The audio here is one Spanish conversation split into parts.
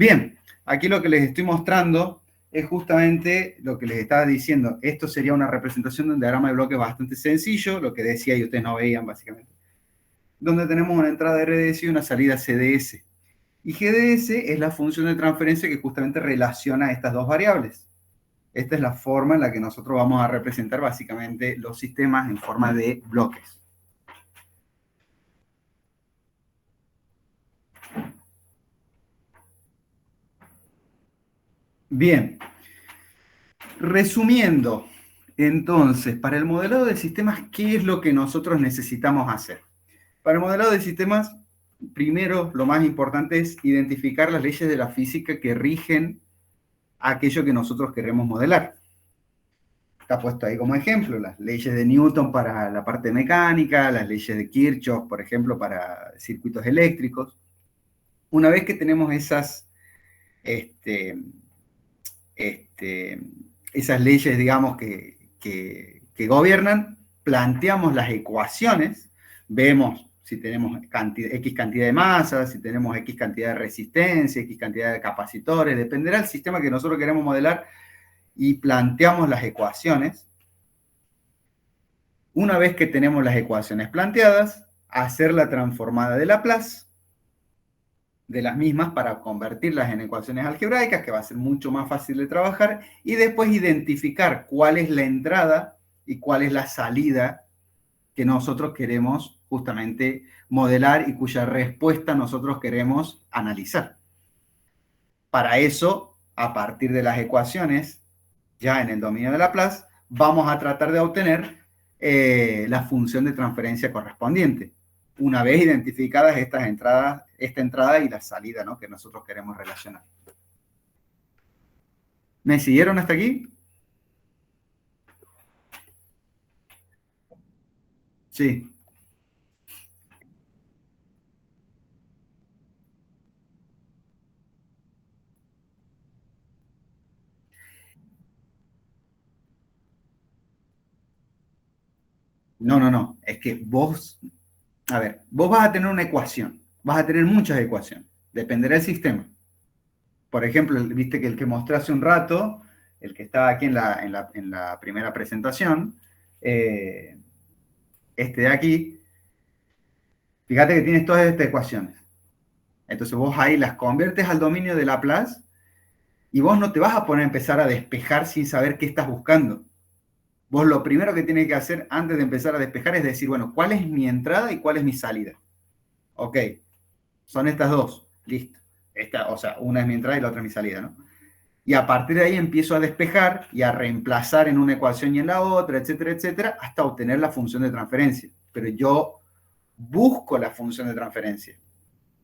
Bien, aquí lo que les estoy mostrando es justamente lo que les estaba diciendo. Esto sería una representación de un diagrama de bloques bastante sencillo, lo que decía y ustedes no veían básicamente, donde tenemos una entrada RDS y una salida CDS. Y GDS es la función de transferencia que justamente relaciona estas dos variables. Esta es la forma en la que nosotros vamos a representar básicamente los sistemas en forma de bloques. Bien, resumiendo, entonces, para el modelado de sistemas, ¿qué es lo que nosotros necesitamos hacer? Para el modelado de sistemas, primero, lo más importante es identificar las leyes de la física que rigen aquello que nosotros queremos modelar. Está puesto ahí como ejemplo, las leyes de Newton para la parte mecánica, las leyes de Kirchhoff, por ejemplo, para circuitos eléctricos. Una vez que tenemos esas esas leyes, digamos, que gobiernan, planteamos las ecuaciones, vemos si tenemos X cantidad de masas, si tenemos X cantidad de resistencia, X cantidad de capacitores, dependerá del sistema que nosotros queremos modelar, y planteamos las ecuaciones. Una vez que tenemos las ecuaciones planteadas, hacer la transformada de Laplace de las mismas para convertirlas en ecuaciones algebraicas, que va a ser mucho más fácil de trabajar, y después identificar cuál es la entrada y cuál es la salida que nosotros queremos justamente modelar y cuya respuesta nosotros queremos analizar. Para eso, a partir de las ecuaciones, ya en el dominio de Laplace, vamos a tratar de obtener la función de transferencia correspondiente. Una vez identificadas estas entradas, esta entrada y la salida, ¿no?, que nosotros queremos relacionar. ¿Me siguieron hasta aquí? Sí. No. Es que vos, a ver, vos vas a tener una ecuación. Vas a tener muchas ecuaciones. Dependerá del sistema. Por ejemplo, viste que el que mostré hace un rato, el que estaba aquí en la primera presentación, este de aquí, fíjate que tienes todas estas ecuaciones. Entonces vos ahí las conviertes al dominio de Laplace y vos no te vas a poner a empezar a despejar sin saber qué estás buscando. Vos lo primero que tienes que hacer antes de empezar a despejar es decir, bueno, ¿cuál es mi entrada y cuál es mi salida? Ok, son estas dos, listo. O sea, una es mi entrada y la otra es mi salida, ¿no? Y a partir de ahí empiezo a despejar y a reemplazar en una ecuación y en la otra, etcétera, etcétera, hasta obtener la función de transferencia. Pero yo busco la función de transferencia.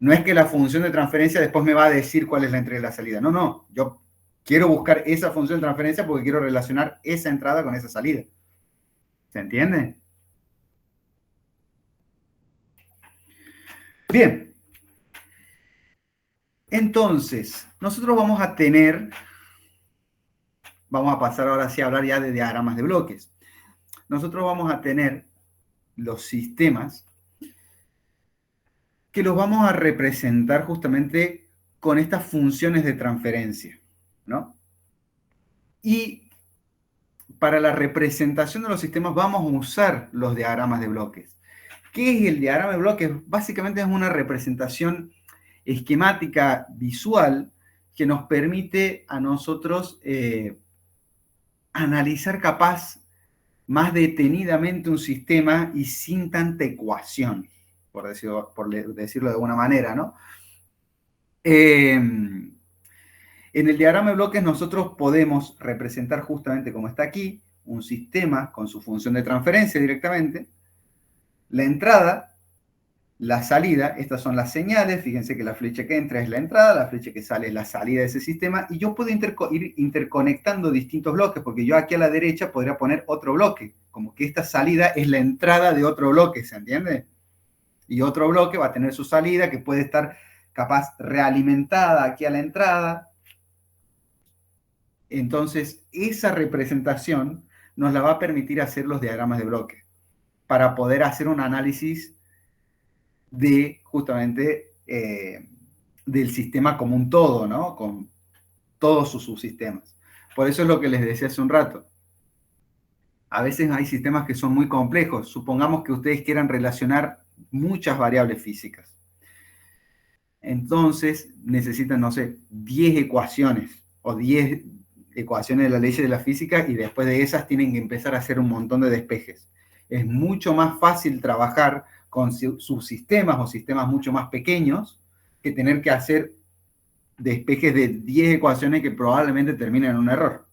No es que la función de transferencia después me va a decir cuál es la entrada y la salida. No. Yo quiero buscar esa función de transferencia porque quiero relacionar esa entrada con esa salida. ¿Se entiende? Bien. Entonces, nosotros vamos a pasar ahora sí a hablar ya de diagramas de bloques. Nosotros vamos a tener los sistemas que los vamos a representar justamente con estas funciones de transferencia, ¿no? Y para la representación de los sistemas vamos a usar los diagramas de bloques. ¿Qué es el diagrama de bloques? Básicamente es una representación esquemática visual que nos permite a nosotros analizar capaz más detenidamente un sistema y sin tanta ecuación, por decirlo de alguna manera, ¿no? En el diagrama de bloques nosotros podemos representar justamente como está aquí, un sistema con su función de transferencia directamente, la entrada, la salida, estas son las señales, fíjense que la flecha que entra es la entrada, la flecha que sale es la salida de ese sistema, y yo puedo ir interconectando distintos bloques, porque yo aquí a la derecha podría poner otro bloque, como que esta salida es la entrada de otro bloque, ¿se entiende? Y otro bloque va a tener su salida, que puede estar capaz realimentada aquí a la entrada. Entonces, esa representación nos la va a permitir hacer los diagramas de bloque, para poder hacer un análisis de justamente del sistema como un todo, ¿no? Con todos sus subsistemas. Por eso es lo que les decía hace un rato. A veces hay sistemas que son muy complejos. Supongamos que ustedes quieran relacionar muchas variables físicas. Entonces necesitan, no sé, 10 ecuaciones o 10 ecuaciones de la ley de la física y después de esas tienen que empezar a hacer un montón de despejes. Es mucho más fácil trabajar con subsistemas o sistemas mucho más pequeños que tener que hacer despejes de 10 ecuaciones que probablemente terminen en un error.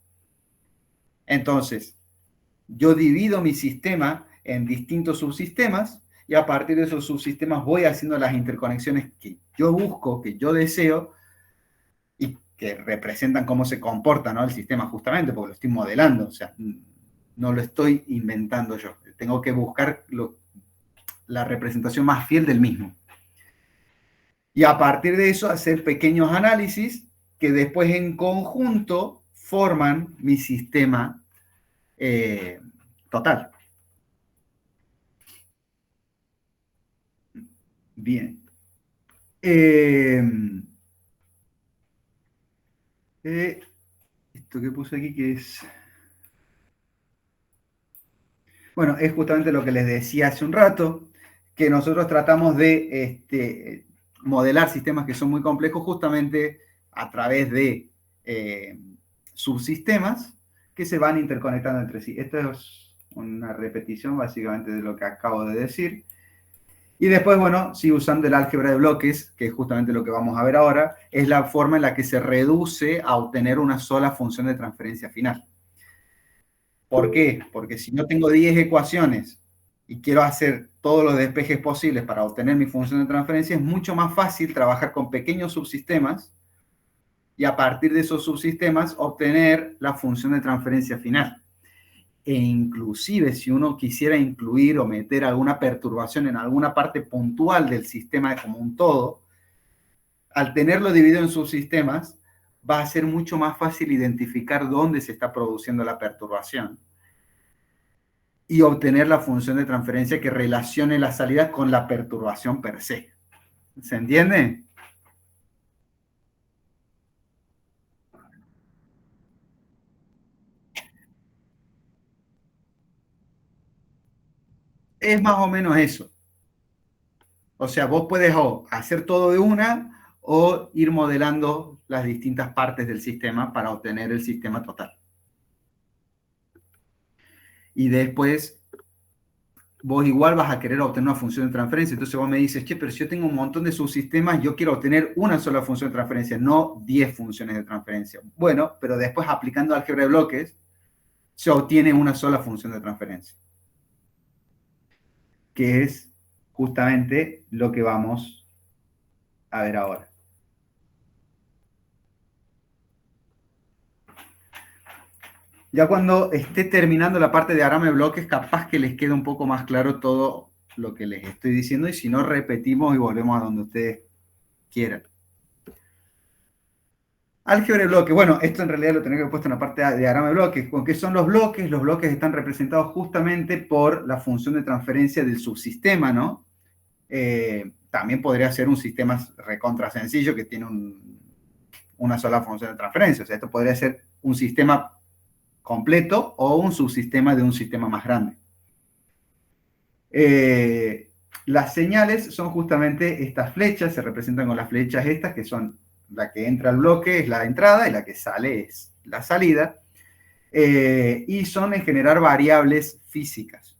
Entonces, yo divido mi sistema en distintos subsistemas y a partir de esos subsistemas voy haciendo las interconexiones que yo busco, que yo deseo y que representan cómo se comporta, ¿no? El sistema justamente, porque lo estoy modelando, o sea, no lo estoy inventando yo. Tengo que buscar la representación más fiel del mismo. Y a partir de eso hacer pequeños análisis que después en conjunto forman mi sistema total. Bien. Esto que puse aquí que es... Bueno, es justamente lo que les decía hace un rato, que nosotros tratamos de modelar sistemas que son muy complejos justamente a través de subsistemas que se van interconectando entre sí. Esto es una repetición básicamente de lo que acabo de decir. Y después, bueno, sí, usando el álgebra de bloques, que es justamente lo que vamos a ver ahora, es la forma en la que se reduce a obtener una sola función de transferencia final. ¿Por qué? Porque si yo tengo 10 ecuaciones y quiero hacer todos los despejes posibles para obtener mi función de transferencia, es mucho más fácil trabajar con pequeños subsistemas y a partir de esos subsistemas obtener la función de transferencia final. E inclusive si uno quisiera incluir o meter alguna perturbación en alguna parte puntual del sistema como un todo, al tenerlo dividido en subsistemas, va a ser mucho más fácil identificar dónde se está produciendo la perturbación y obtener la función de transferencia que relacione la salida con la perturbación per se. ¿Se entiende? Es más o menos eso. O sea, vos puedes hacer todo de una o ir modelando las distintas partes del sistema para obtener el sistema total. Y después vos igual vas a querer obtener una función de transferencia. Entonces vos me dices, che, pero si yo tengo un montón de subsistemas, yo quiero obtener una sola función de transferencia, no 10 funciones de transferencia. Bueno, pero después aplicando álgebra de bloques, se obtiene una sola función de transferencia, que es justamente lo que vamos a ver ahora. Ya cuando esté terminando la parte de diagrama de bloques, capaz que les quede un poco más claro todo lo que les estoy diciendo y si no, repetimos y volvemos a donde ustedes quieran. Álgebra de bloques. Bueno, esto en realidad lo tenía que haber puesto en la parte de diagrama de bloques. ¿Qué son los bloques? Los bloques están representados justamente por la función de transferencia del subsistema, ¿no? También podría ser un sistema recontra sencillo que tiene una sola función de transferencia. O sea, esto podría ser un sistema completo o un subsistema de un sistema más grande. Las señales son justamente estas flechas, se representan con las flechas estas, que son la que entra al bloque es la entrada y la que sale es la salida, y son en generar variables físicas.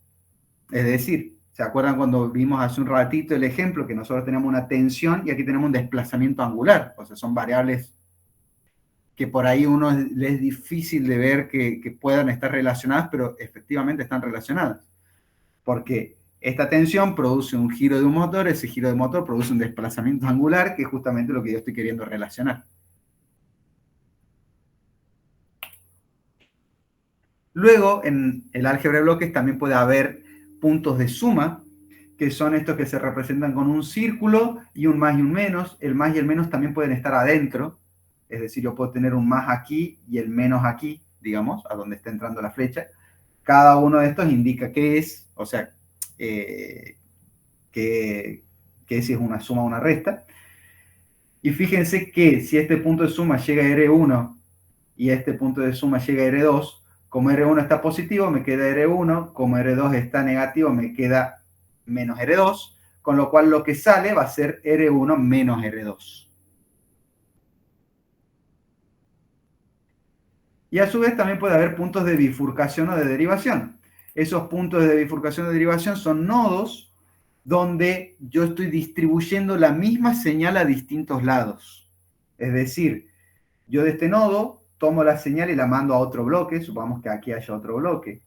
Es decir, ¿se acuerdan cuando vimos hace un ratito el ejemplo que nosotros tenemos una tensión y aquí tenemos un desplazamiento angular? O sea, son variables que por ahí uno le es difícil de ver que puedan estar relacionadas, pero efectivamente están relacionadas. Porque esta tensión produce un giro de un motor, ese giro de motor produce un desplazamiento angular, que es justamente lo que yo estoy queriendo relacionar. Luego, en el álgebra de bloques también puede haber puntos de suma, que son estos que se representan con un círculo y un más y un menos. El más y el menos también pueden estar adentro, es decir, yo puedo tener un más aquí y el menos aquí, digamos, a donde está entrando la flecha. Cada uno de estos indica qué es, o sea, que si es una suma o una resta. Y fíjense que si este punto de suma llega a R1 y este punto de suma llega a R2, como R1 está positivo, me queda R1, como R2 está negativo, me queda menos R2, con lo cual lo que sale va a ser R1 menos R2. Y a su vez también puede haber puntos de bifurcación o de derivación. Esos puntos de bifurcación o de derivación son nodos donde yo estoy distribuyendo la misma señal a distintos lados. Es decir, yo de este nodo tomo la señal y la mando a otro bloque, supongamos que aquí haya otro bloque,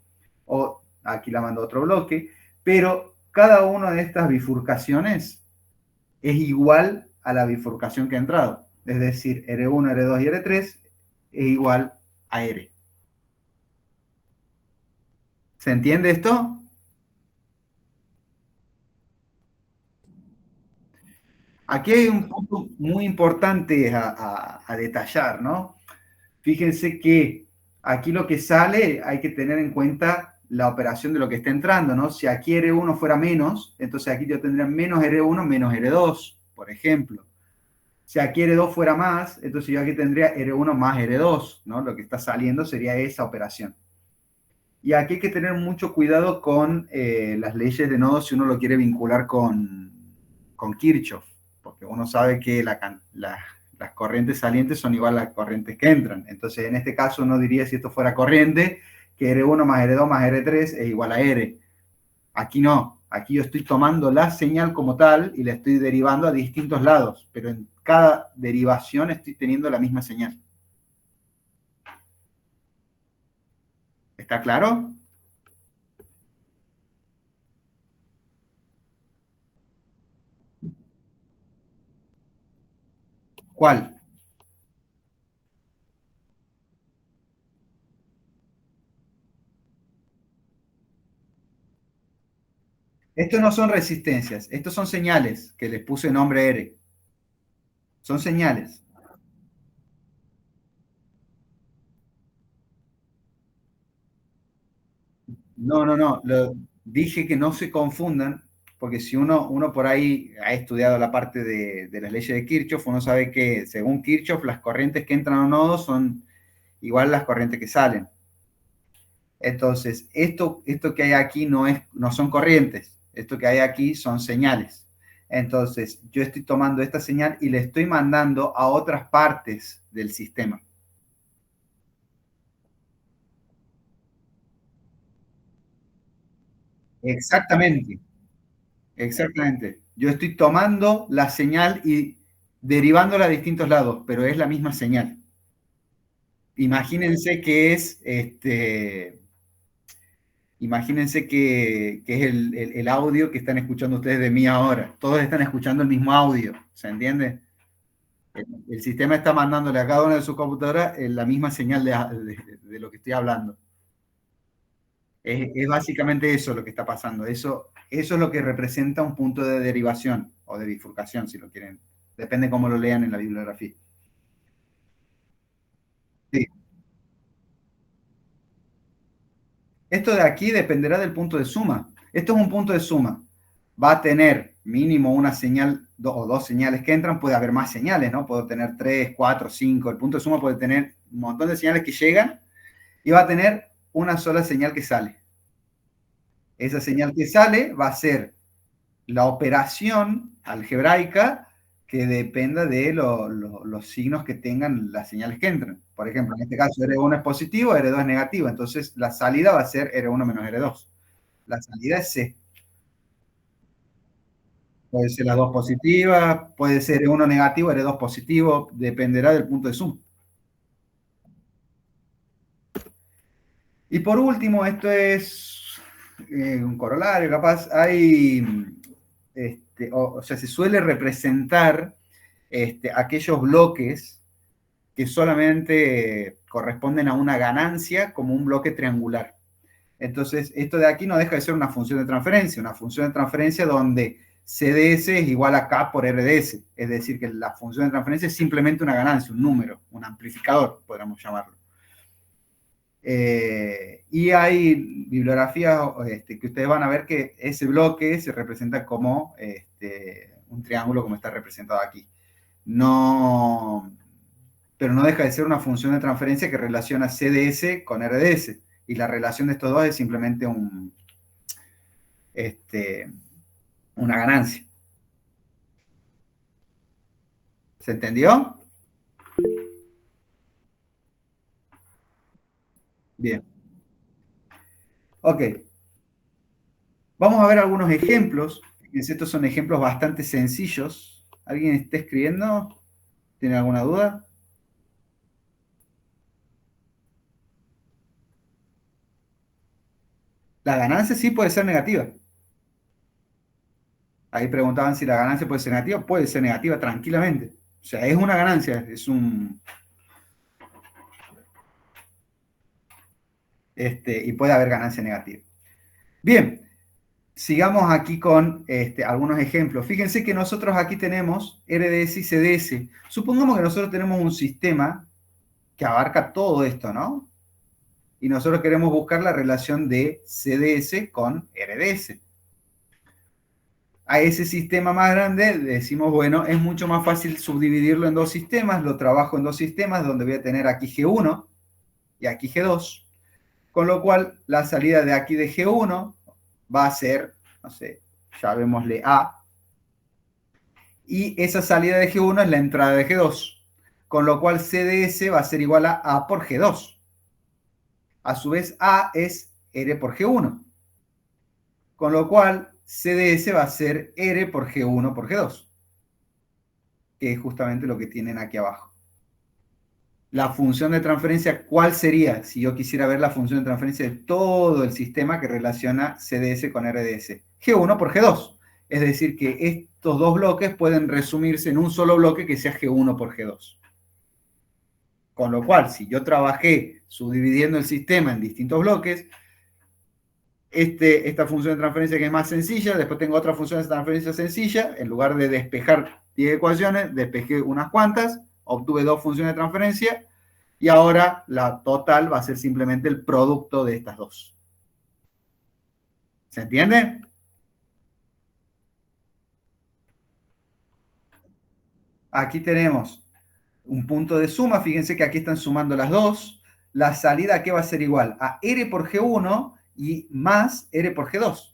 o aquí la mando a otro bloque, pero cada una de estas bifurcaciones es igual a la bifurcación que ha entrado. Es decir, R1, R2 y R3 es igual a R. ¿Se entiende esto? Aquí hay un punto muy importante a detallar, ¿no? Fíjense que aquí lo que sale hay que tener en cuenta la operación de lo que está entrando, ¿no? Si aquí R1 fuera menos, entonces aquí yo tendría menos R1 menos R2, por ejemplo. Si aquí R2 fuera más, entonces yo aquí tendría R1 más R2, ¿no? Lo que está saliendo sería esa operación. Y aquí hay que tener mucho cuidado con las leyes de nodos si uno lo quiere vincular con Kirchhoff, porque uno sabe que las corrientes salientes son igual a las corrientes que entran. Entonces, en este caso, uno diría, si esto fuera corriente, que R1 más R2 más R3 es igual a R. Aquí no. Aquí yo estoy tomando la señal como tal y la estoy derivando a distintos lados, pero en cada derivación estoy teniendo la misma señal. ¿Está claro? ¿Cuál? Estos no son resistencias, estos son señales que les puse nombre R. Son señales. No, no, no. Dije que no se confundan, porque si uno por ahí ha estudiado la parte de las leyes de Kirchhoff, uno sabe que según Kirchhoff las corrientes que entran a un nodo son igual a las corrientes que salen. Entonces, esto que hay aquí no son corrientes, esto que hay aquí son señales. Entonces, yo estoy tomando esta señal y le estoy mandando a otras partes del sistema. Exactamente, exactamente. Yo estoy tomando la señal y derivándola a distintos lados, pero es la misma señal. Imagínense que es imagínense que es el audio que están escuchando ustedes de mí ahora. Todos están escuchando el mismo audio, ¿se entiende? El sistema está mandándole a cada una de sus computadoras la misma señal de lo que estoy hablando. Es básicamente eso lo que está pasando. Eso es lo que representa un punto de derivación o de bifurcación, si lo quieren. Depende cómo lo lean en la bibliografía. Sí. Esto de aquí dependerá del punto de suma. Esto es un punto de suma. Va a tener mínimo una señal o dos señales que entran. Puede haber más señales, ¿no? Puedo tener tres, cuatro, cinco. El punto de suma puede tener un montón de señales que llegan y va a tener una sola señal que sale. Esa señal que sale va a ser la operación algebraica que dependa de los signos que tengan las señales que entran. Por ejemplo, en este caso R1 es positivo, R2 es negativo, entonces la salida va a ser R1 menos R2. La salida es C. Puede ser las dos positivas, puede ser R1 negativo, R2 positivo, dependerá del punto de suma. Y por último, esto es un corolario, capaz, o sea, se suele representar aquellos bloques que solamente corresponden a una ganancia como un bloque triangular. Entonces, esto de aquí no deja de ser una función de transferencia donde CDS es igual a K por RDS, es decir, que la función de transferencia es simplemente una ganancia, un número, un amplificador, podríamos llamarlo. Y hay bibliografías que ustedes van a ver que ese bloque se representa como un triángulo como está representado aquí. no, pero no deja de ser una función de transferencia que relaciona CDS con RDS. Y la relación de estos dos es simplemente una ganancia. ¿Se entendió? Bien. Ok. Vamos a ver algunos ejemplos. Fíjense, estos son ejemplos bastante sencillos. ¿Alguien está escribiendo? ¿Tiene alguna duda? La ganancia sí puede ser negativa. Ahí preguntaban si la ganancia puede ser negativa. Puede ser negativa tranquilamente. O sea, es una ganancia, y puede haber ganancia negativa. Bien, sigamos aquí con algunos ejemplos. Fíjense que nosotros aquí tenemos RDS y CDS. Supongamos que nosotros tenemos un sistema que abarca todo esto, ¿no? Y nosotros queremos buscar la relación de CDS con RDS. A ese sistema más grande decimos, bueno, es mucho más fácil subdividirlo en dos sistemas, lo trabajo en dos sistemas, donde voy a tener aquí G1 y aquí G2, con lo cual la salida de aquí de G1 va a ser, no sé, llamémosle A, y esa salida de G1 es la entrada de G2, con lo cual CDS va a ser igual a A por G2. A su vez, A es R por G1, con lo cual CDS va a ser R por G1 por G2, que es justamente lo que tienen aquí abajo. La función de transferencia, ¿cuál sería si yo quisiera ver la función de transferencia de todo el sistema que relaciona CDS con RDS? G1 por G2. Es decir, que estos dos bloques pueden resumirse en un solo bloque que sea G1 por G2. Con lo cual, si yo trabajé subdividiendo el sistema en distintos bloques, esta función de transferencia que es más sencilla, después tengo otra función de transferencia sencilla, en lugar de despejar 10 ecuaciones, despejé unas cuantas, obtuve dos funciones de transferencia, y ahora la total va a ser simplemente el producto de estas dos. ¿Se entiende? Aquí tenemos un punto de suma, fíjense que aquí están sumando las dos, la salida que va a ser igual a R por G1 y más R por G2.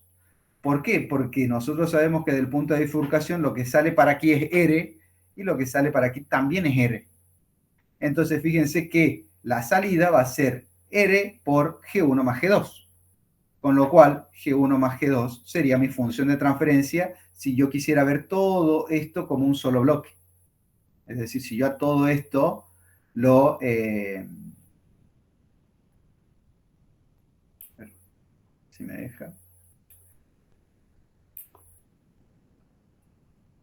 ¿Por qué? Porque nosotros sabemos que del punto de bifurcación lo que sale para aquí es R y lo que sale para aquí también es R. Entonces fíjense que la salida va a ser R por G1 más G2. Con lo cual, G1 más G2 sería mi función de transferencia si yo quisiera ver todo esto como un solo bloque. Es decir, si yo a todo esto lo... si me deja.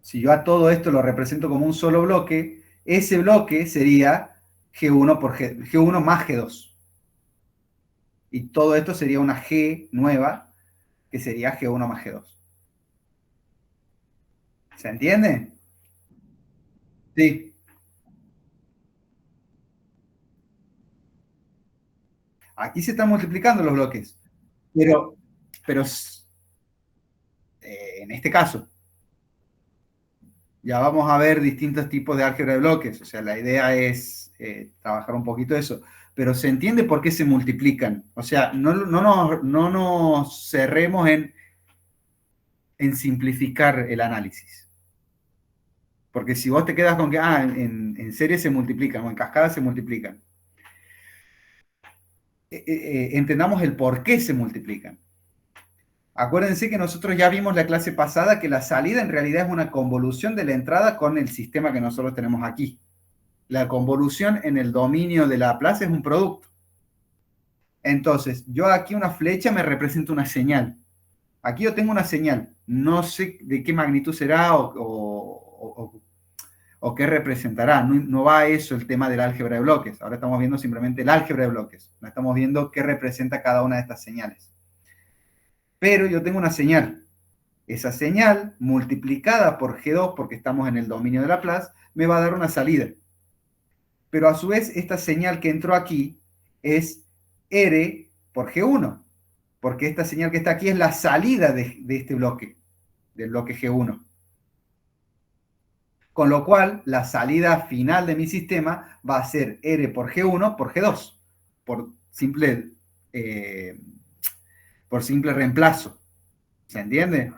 Si yo a todo esto lo represento como un solo bloque, ese bloque sería G1 por G1 más G2. Y todo esto sería una G nueva, que sería G1 más G2. ¿Se entiende? Sí. Aquí se están multiplicando los bloques. Pero en este caso, ya vamos a ver distintos tipos de álgebra de bloques. O sea, la idea es trabajar un poquito eso. Pero se entiende por qué se multiplican. O sea, no nos cerremos en simplificar el análisis. Porque si vos te quedas con que en serie se multiplican o en cascada se multiplican, entendamos el por qué se multiplican. Acuérdense que nosotros ya vimos la clase pasada que la salida en realidad es una convolución de la entrada con el sistema que nosotros tenemos aquí. La convolución en el dominio de Laplace es un producto. Entonces, yo aquí una flecha me representa una señal. Aquí yo tengo una señal. No sé de qué magnitud será o qué representará. No va a eso el tema del álgebra de bloques. Ahora estamos viendo simplemente el álgebra de bloques. No estamos viendo qué representa cada una de estas señales. Pero yo tengo una señal. Esa señal multiplicada por G2, porque estamos en el dominio de Laplace, me va a dar una salida. Pero a su vez, esta señal que entró aquí es R por G1, porque esta señal que está aquí es la salida de este bloque, del bloque G1. Con lo cual, la salida final de mi sistema va a ser R por G1 por G2, por simple, eh, por simple reemplazo. ¿Se entiende?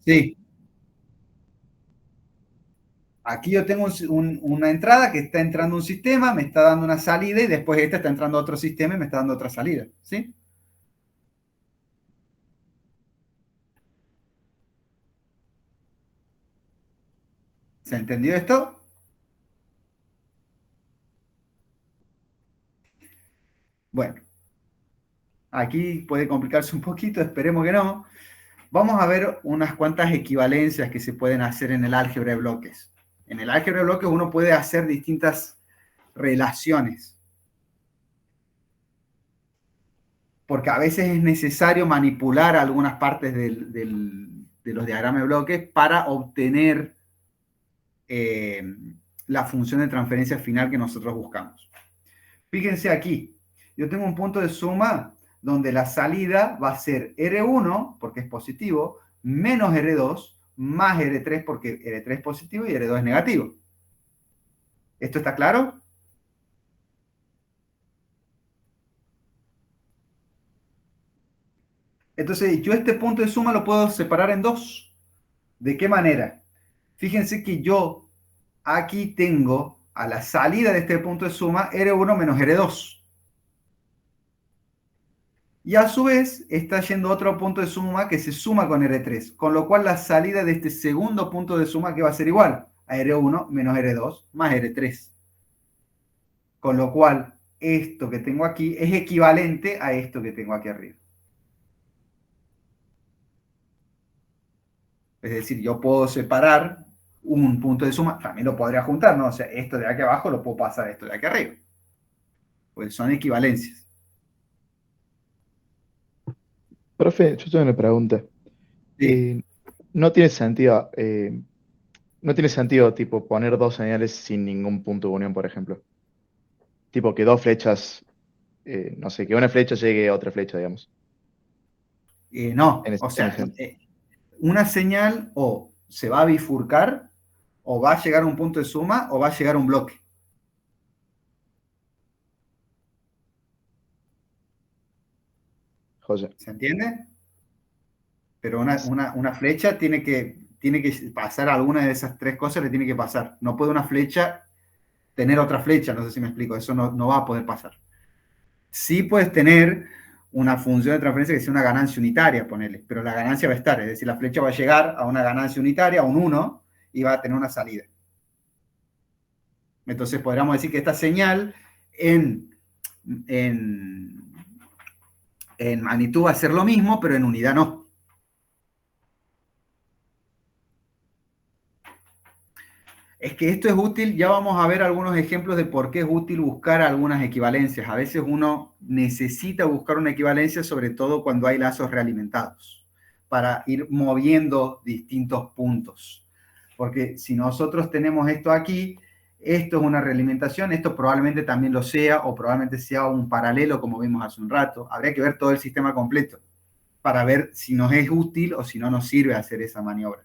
Sí. Aquí yo tengo una entrada que está entrando un sistema, me está dando una salida y después esta está entrando a otro sistema y me está dando otra salida. ¿Sí? ¿Se entendió esto? Bueno, aquí puede complicarse un poquito, esperemos que no. Vamos a ver unas cuantas equivalencias que se pueden hacer en el álgebra de bloques. En el álgebra de bloques uno puede hacer distintas relaciones, porque a veces es necesario manipular algunas partes de los diagramas de bloques para obtener eh, la función de transferencia final que nosotros buscamos. Fíjense aquí, yo tengo un punto de suma donde la salida va a ser R1, porque es positivo, menos R2, más R3, porque R3 es positivo y R2 es negativo. ¿Esto está claro? Entonces, yo este punto de suma lo puedo separar en dos. ¿De qué manera? Fíjense que yo aquí tengo a la salida de este punto de suma R1 menos R2. Y a su vez está yendo otro punto de suma que se suma con R3, con lo cual la salida de este segundo punto de suma que va a ser igual a R1 menos R2 más R3. Con lo cual esto que tengo aquí es equivalente a esto que tengo aquí arriba. Es decir, yo puedo separar un punto de suma, también lo podría juntar, ¿no? O sea, esto de aquí abajo lo puedo pasar a esto de aquí arriba. Pues son equivalencias. Profe, yo tengo una pregunta. Sí. Eh, no tiene sentido, no tiene sentido, tipo, poner dos señales sin ningún punto de unión, por ejemplo. Tipo, que dos flechas, no sé, que una flecha llegue a otra flecha, digamos. No, o En sea, ese- una señal o se va a bifurcar o va a llegar a un punto de suma o va a llegar a un bloque. joya. ¿Se entiende? Pero una flecha tiene que pasar alguna de esas tres cosas, le tiene que pasar. No puede una flecha tener otra flecha, no sé si me explico, eso no va a poder pasar. Sí puedes tener una función de transferencia que sea una ganancia unitaria, ponele, pero la ganancia va a estar, es decir, la flecha va a llegar a una ganancia unitaria, a un 1, y va a tener una salida. Entonces podríamos decir que esta señal en, en, en magnitud va a ser lo mismo, pero en unidad no. Es que esto es útil, ya vamos a ver algunos ejemplos de por qué es útil buscar algunas equivalencias. A veces uno necesita buscar una equivalencia, sobre todo cuando hay lazos realimentados, para ir moviendo distintos puntos. Porque si nosotros tenemos esto aquí, esto es una realimentación, esto probablemente también lo sea, o probablemente sea un paralelo, como vimos hace un rato. Habría que ver todo el sistema completo para ver si nos es útil o si no nos sirve hacer esa maniobra.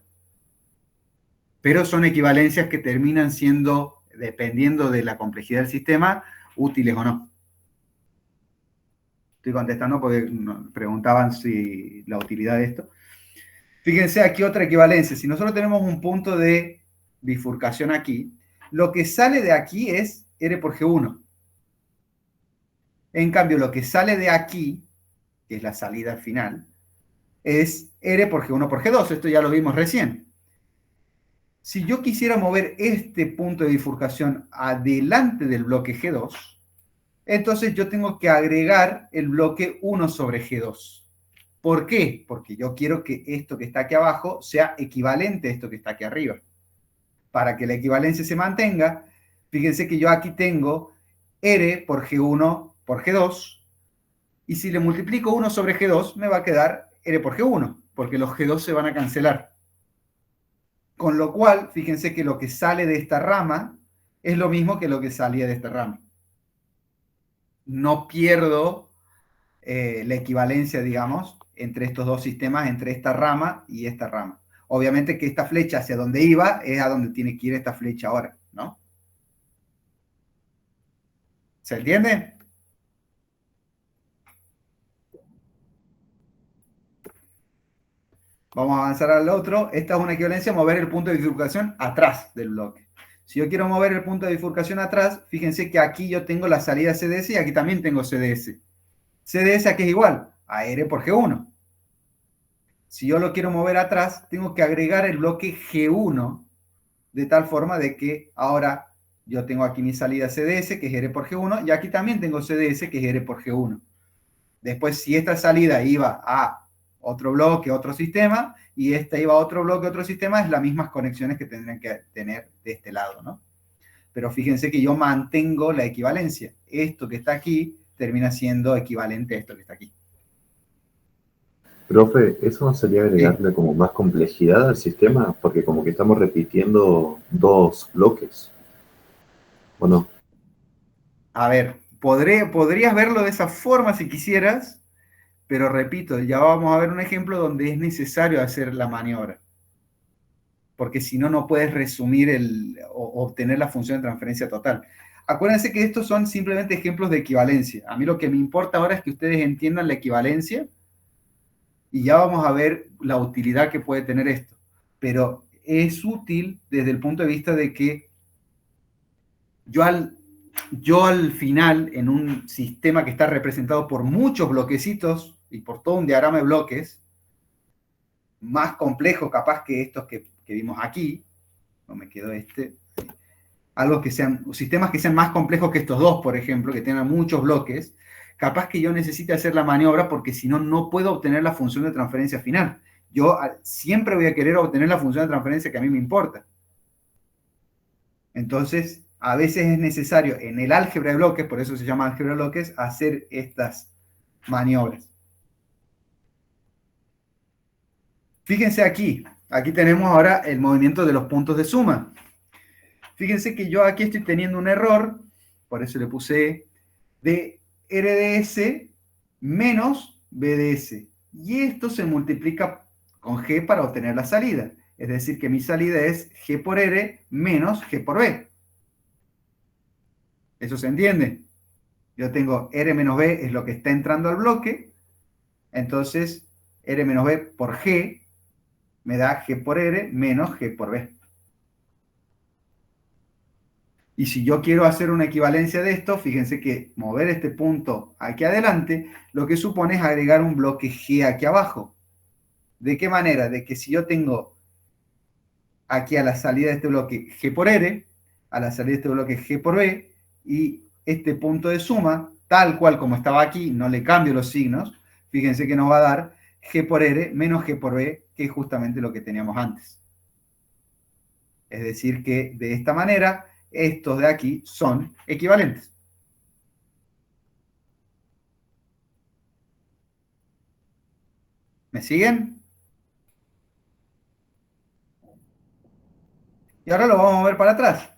Pero son equivalencias que terminan siendo, dependiendo de la complejidad del sistema, útiles o no. Estoy contestando porque preguntaban si la utilidad de esto. Fíjense aquí otra equivalencia. Si nosotros tenemos un punto de bifurcación aquí, lo que sale de aquí es R por G1. En cambio, lo que sale de aquí, que es la salida final, es R por G1 por G2. Esto ya lo vimos recién. Si yo quisiera mover este punto de bifurcación adelante del bloque G2, entonces yo tengo que agregar el bloque 1 sobre G2. ¿Por qué? Porque yo quiero que esto que está aquí abajo sea equivalente a esto que está aquí arriba. Para que la equivalencia se mantenga, fíjense que yo aquí tengo R por G1 por G2, y si le multiplico 1 sobre G2, me va a quedar R por G1, porque los G2 se van a cancelar. Con lo cual, fíjense que lo que sale de esta rama es lo mismo que lo que salía de esta rama. No pierdo la equivalencia, digamos, entre estos dos sistemas, entre esta rama y esta rama. Obviamente que esta flecha hacia donde iba es a donde tiene que ir esta flecha ahora, ¿no? ¿Se entiende? Vamos a avanzar al otro. Esta es una equivalencia, mover el punto de bifurcación atrás del bloque. Si yo quiero mover el punto de bifurcación atrás, fíjense que aquí yo tengo la salida CDS y aquí también tengo CDS. CDS aquí es igual a R por G1. Si yo lo quiero mover atrás, tengo que agregar el bloque G1 de tal forma de que ahora yo tengo aquí mi salida CDS, que es R por G1, y aquí también tengo CDS, que es R por G1. Después, si esta salida iba a otro bloque, otro sistema, y esta iba a otro bloque, otro sistema, es las mismas conexiones que tendrían que tener de este lado, ¿no? Pero fíjense que yo mantengo la equivalencia. Esto que está aquí termina siendo equivalente a esto que está aquí. Profe, ¿eso no sería agregarle como más complejidad al sistema? Porque como que estamos repitiendo dos bloques, ¿o no? A ver, podrías verlo de esa forma si quisieras, pero repito, ya vamos a ver un ejemplo donde es necesario hacer la maniobra. Porque si no, no puedes resumir o obtener la función de transferencia total. Acuérdense que estos son simplemente ejemplos de equivalencia. A mí lo que me importa ahora es que ustedes entiendan la equivalencia y ya vamos a ver la utilidad que puede tener esto. Pero es útil desde el punto de vista de que yo al final, en un sistema que está representado por muchos bloquecitos y por todo un diagrama de bloques, más complejo capaz que estos que vimos aquí, no me quedó algo que sean, sistemas que sean más complejos que estos dos, por ejemplo, que tengan muchos bloques, capaz que yo necesite hacer la maniobra porque si no, no puedo obtener la función de transferencia final. Yo siempre voy a querer obtener la función de transferencia que a mí me importa. Entonces, a veces es necesario en el álgebra de bloques, por eso se llama álgebra de bloques, hacer estas maniobras. Fíjense aquí tenemos ahora el movimiento de los puntos de suma. Fíjense que yo aquí estoy teniendo un error, por eso le puse de RDS menos BDS. Y esto se multiplica con G para obtener la salida. Es decir, que mi salida es G por R menos G por B. ¿Eso se entiende? Yo tengo R menos B es lo que está entrando al bloque. Entonces, R menos B por G me da G por R menos G por B. Y si yo quiero hacer una equivalencia de esto, fíjense que mover este punto aquí adelante, lo que supone es agregar un bloque G aquí abajo. ¿De qué manera? De que si yo tengo aquí a la salida de este bloque G por R, a la salida de este bloque G por B, y este punto de suma, tal cual como estaba aquí, no le cambio los signos, fíjense que nos va a dar G por R menos G por B, que es justamente lo que teníamos antes. Es decir que de esta manera, estos de aquí son equivalentes. ¿Me siguen? Y ahora lo vamos a ver para atrás.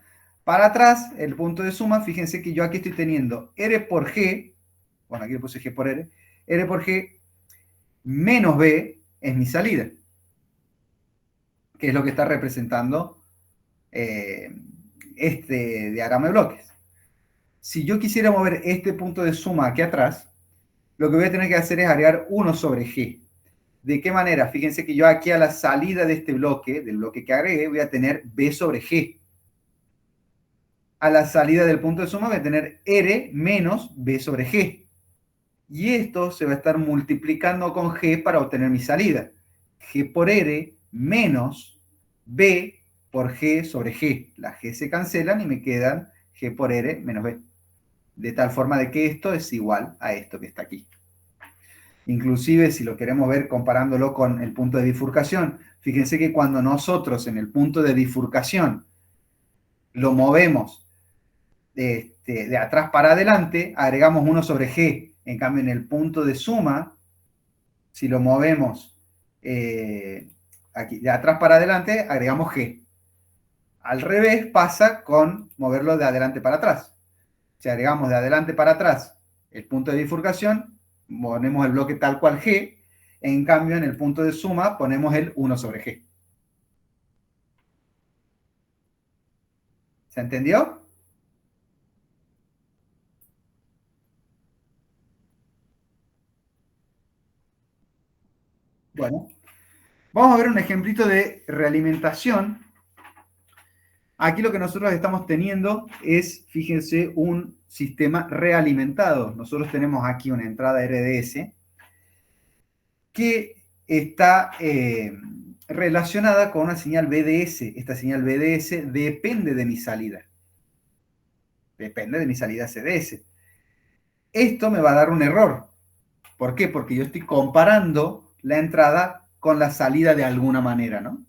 Para atrás, el punto de suma, fíjense que yo aquí estoy teniendo R por G, bueno, aquí le puse G por R por G menos B es mi salida, que es lo que está representando este diagrama de bloques. Si yo quisiera mover este punto de suma aquí atrás, lo que voy a tener que hacer es agregar 1 sobre G. ¿De qué manera? Fíjense que yo aquí a la salida de este bloque, del bloque que agregué, voy a tener B sobre G. A la salida del punto de suma voy a tener R menos B sobre G. Y esto se va a estar multiplicando con G para obtener mi salida. G por R menos B por G sobre G. Las G se cancelan y me quedan G por R menos B. De tal forma de que esto es igual a esto que está aquí. Inclusive, si lo queremos ver comparándolo con el punto de bifurcación, fíjense que cuando nosotros en el punto de bifurcación lo movemos de atrás para adelante, agregamos 1 sobre G. En cambio, en el punto de suma, si lo movemos aquí, de atrás para adelante, agregamos G. Al revés pasa con moverlo de adelante para atrás. Si agregamos de adelante para atrás el punto de bifurcación, ponemos el bloque tal cual G. En cambio, en el punto de suma ponemos el 1 sobre G. ¿Se entendió? Bueno, vamos a ver un ejemplito de realimentación. Aquí lo que nosotros estamos teniendo es, fíjense, un sistema realimentado. Nosotros tenemos aquí una entrada RDS que está relacionada con una señal BDS. Esta señal BDS depende de mi salida. Depende de mi salida CDS. Esto me va a dar un error. ¿Por qué? Porque yo estoy comparando la entrada con la salida de alguna manera, ¿no?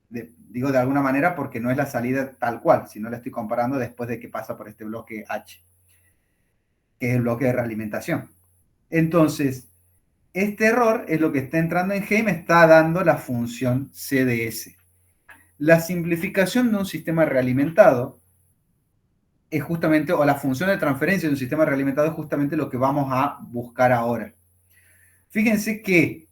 Digo de alguna manera porque no es la salida tal cual, sino la estoy comparando después de que pasa por este bloque H, que es el bloque de realimentación. Entonces, este error es lo que está entrando en G y me está dando la función CDS. La simplificación de un sistema realimentado es justamente, o la función de transferencia de un sistema realimentado es justamente lo que vamos a buscar ahora. Fíjense que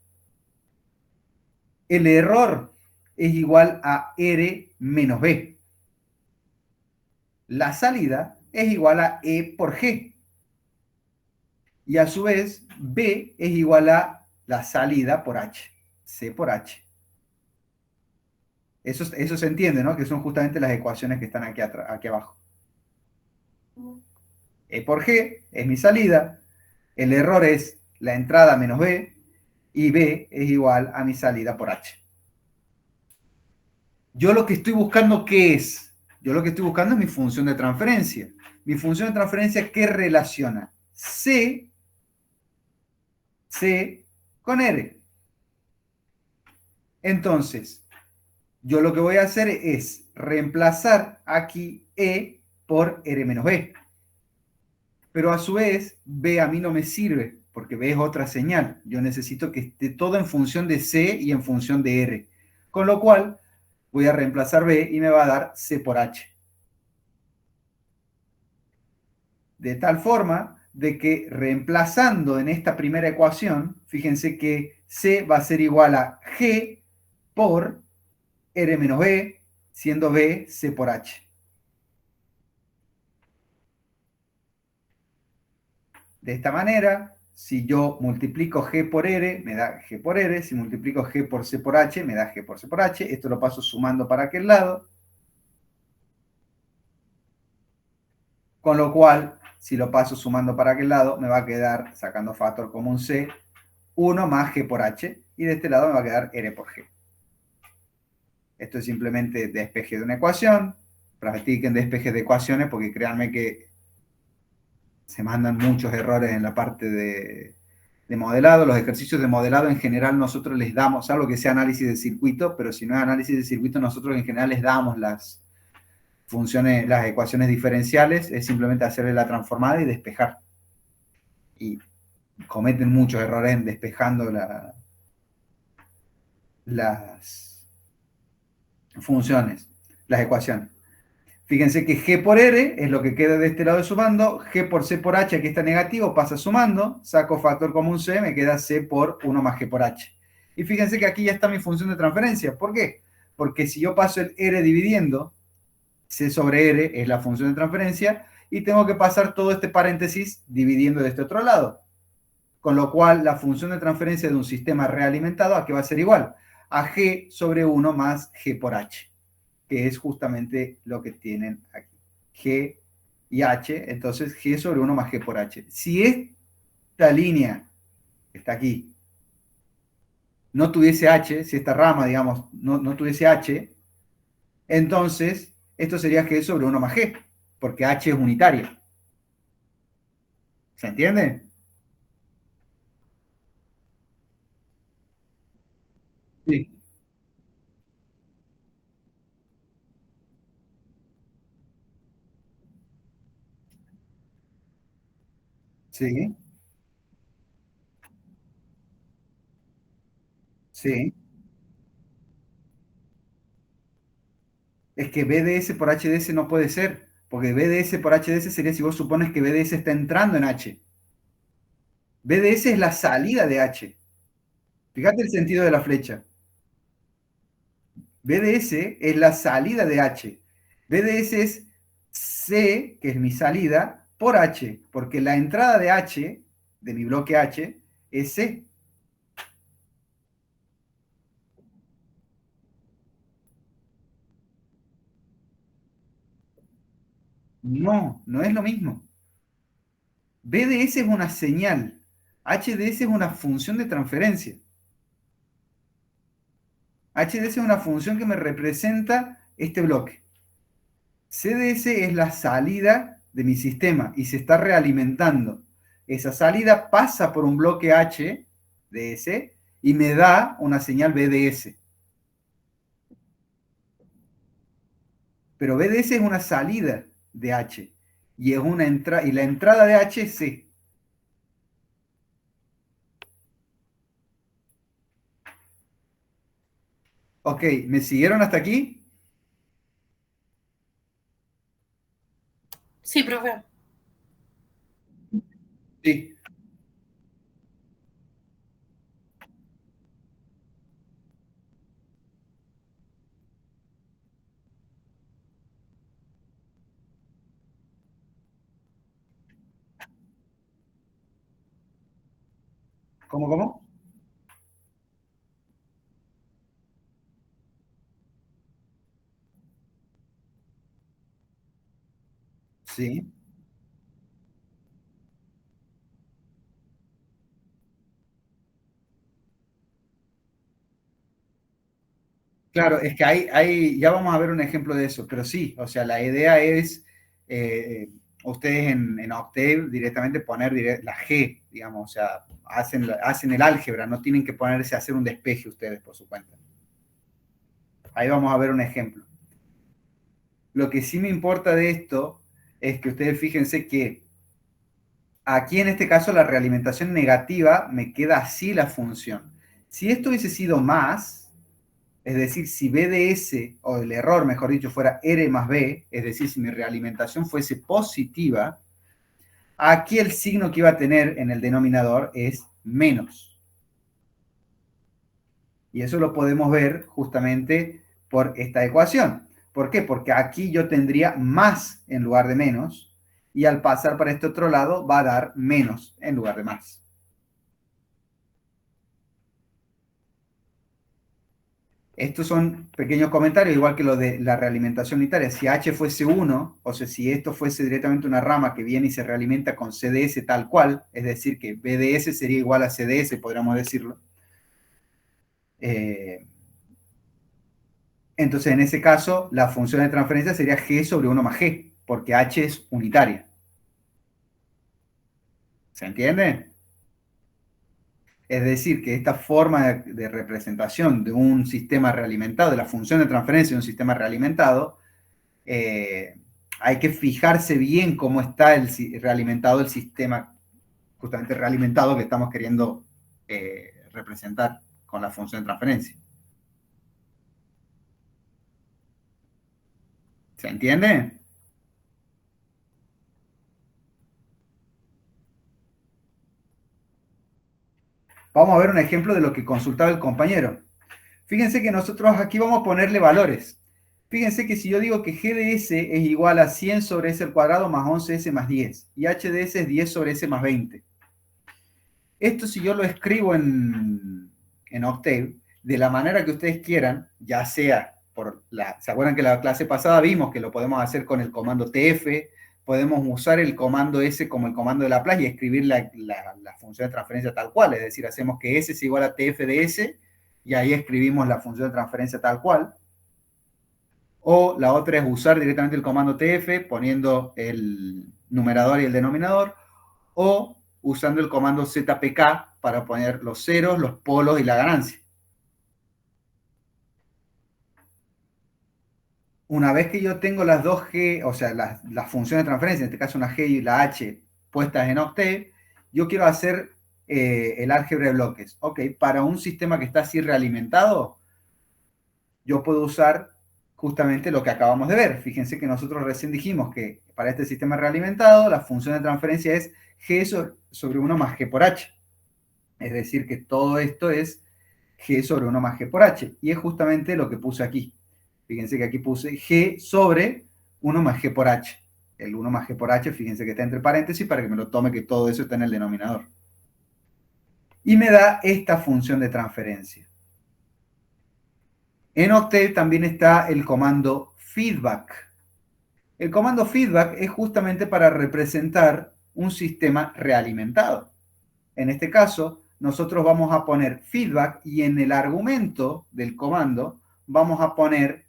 el error es igual a R menos B. La salida es igual a E por G. Y a su vez, B es igual a la salida por H, C por H. Eso se entiende, ¿no? Que son justamente las ecuaciones que están aquí abajo. E por G es mi salida, el error es la entrada menos B, y B es igual a mi salida por H. Yo lo que estoy buscando, ¿qué es? Yo lo que estoy buscando es mi función de transferencia. Mi función de transferencia, ¿qué relaciona? C con R. Entonces, yo lo que voy a hacer es reemplazar aquí E por R menos B. Pero a su vez, B a mí no me sirve, porque B es otra señal. Yo necesito que esté todo en función de C y en función de R. Con lo cual, voy a reemplazar B y me va a dar C por H. De tal forma de que reemplazando en esta primera ecuación, fíjense que C va a ser igual a G por R menos B, siendo B C por H. De esta manera, si yo multiplico G por R, me da G por R. Si multiplico G por C por H, me da G por C por H. Esto lo paso sumando para aquel lado. Con lo cual, si lo paso sumando para aquel lado, me va a quedar, sacando factor común C, 1 más G por H. Y de este lado me va a quedar R por G. Esto es simplemente despeje de una ecuación. Practiquen despeje de ecuaciones porque créanme que se mandan muchos errores en la parte de modelado. Los ejercicios de modelado en general nosotros les damos, salvo que sea análisis de circuito, pero si no es análisis de circuito, nosotros en general les damos las funciones, las ecuaciones diferenciales, es simplemente hacerle la transformada y despejar. Y cometen muchos errores en despejando las funciones, las ecuaciones. Fíjense que G por R es lo que queda de este lado sumando, G por C por H, aquí está negativo, pasa sumando, saco factor común C, me queda C por 1 más G por H. Y fíjense que aquí ya está mi función de transferencia. ¿Por qué? Porque si yo paso el R dividiendo, C sobre R es la función de transferencia, y tengo que pasar todo este paréntesis dividiendo de este otro lado. Con lo cual, la función de transferencia de un sistema realimentado, ¿a qué va a ser igual? A G sobre 1 más G por H, que es justamente lo que tienen aquí. G y H, entonces G sobre 1 más G por H. Si esta línea que está aquí no tuviese H, si esta rama, digamos, no tuviese H, entonces esto sería G sobre 1 más G, porque H es unitaria. ¿Se entiende? Sí. Sí, sí. Es que BDS por HDS no puede ser, porque BDS por HDS sería si vos supones que BDS está entrando en H. BDS es la salida de H. Fíjate el sentido de la flecha. BDS es la salida de H. BDS es C, que es mi salida, por H, porque la entrada de H, de mi bloque H, es C. No, no es lo mismo. BDS es una señal. HDS es una función de transferencia. HDS es una función que me representa este bloque. CDS es la salida de mi sistema y se está realimentando. Esa salida pasa por un bloque HDS y me da una señal BDS. Pero BDS es una salida de H y, es una y la entrada de H es C. Ok, ¿me siguieron hasta aquí? Sí, profe. Sí. ¿Cómo? Sí. Claro, es que ya vamos a ver un ejemplo de eso, pero sí, o sea, la idea es ustedes en Octave directamente poner la G, digamos, o sea, hacen el álgebra, no tienen que ponerse a hacer un despeje ustedes por su cuenta. Ahí vamos a ver un ejemplo. Lo que sí me importa de esto es que ustedes fíjense que aquí en este caso la realimentación negativa me queda así la función. Si esto hubiese sido más, es decir, si BDS, o el error, mejor dicho, fuera R más B, es decir, si mi realimentación fuese positiva, aquí el signo que iba a tener en el denominador es menos. Y eso lo podemos ver justamente por esta ecuación. ¿Por qué? Porque aquí yo tendría más en lugar de menos, y al pasar para este otro lado va a dar menos en lugar de más. Estos son pequeños comentarios, igual que lo de la realimentación unitaria. Si H fuese 1, o sea, si esto fuese directamente una rama que viene y se realimenta con CDS tal cual, es decir, que BDS sería igual a CDS, podríamos decirlo. Entonces, en ese caso, la función de transferencia sería G sobre 1 más G, porque H es unitaria. ¿Se entiende? Es decir, que esta forma de representación de un sistema realimentado, de la función de transferencia de un sistema realimentado, hay que fijarse bien cómo está realimentado el sistema, justamente realimentado que estamos queriendo representar con la función de transferencia. ¿Se entiende? Vamos a ver un ejemplo de lo que consultaba el compañero. Fíjense que nosotros aquí vamos a ponerle valores. Fíjense que si yo digo que GDS es igual a 100 sobre S al cuadrado más 11S más 10 y HDS es 10 sobre S más 20. Esto si yo lo escribo en Octave, de la manera que ustedes quieran, ya sea ¿se acuerdan que la clase pasada vimos que lo podemos hacer con el comando TF? Podemos usar el comando S como el comando de Laplace y escribir la función de transferencia tal cual, es decir, hacemos que S es igual a TF de S y ahí escribimos la función de transferencia tal cual. O la otra es usar directamente el comando TF poniendo el numerador y el denominador, o usando el comando ZPK para poner los ceros, los polos y la ganancia. Una vez que yo tengo las dos G, o sea, las funciones de transferencia, en este caso una G y la H puestas en Octave, yo quiero hacer el álgebra de bloques. Ok, para un sistema que está así realimentado, yo puedo usar justamente lo que acabamos de ver. Fíjense que nosotros recién dijimos que para este sistema realimentado, la función de transferencia es G sobre 1 más G por H. Es decir, que todo esto es G sobre 1 más G por H. Y es justamente lo que puse aquí. Fíjense que aquí puse G sobre 1 más g por h. El 1 más g por h, fíjense que está entre paréntesis para que me lo tome que todo eso está en el denominador. Y me da esta función de transferencia. En Octave también está el comando feedback. El comando feedback es justamente para representar un sistema realimentado. En este caso, nosotros vamos a poner feedback y en el argumento del comando vamos a poner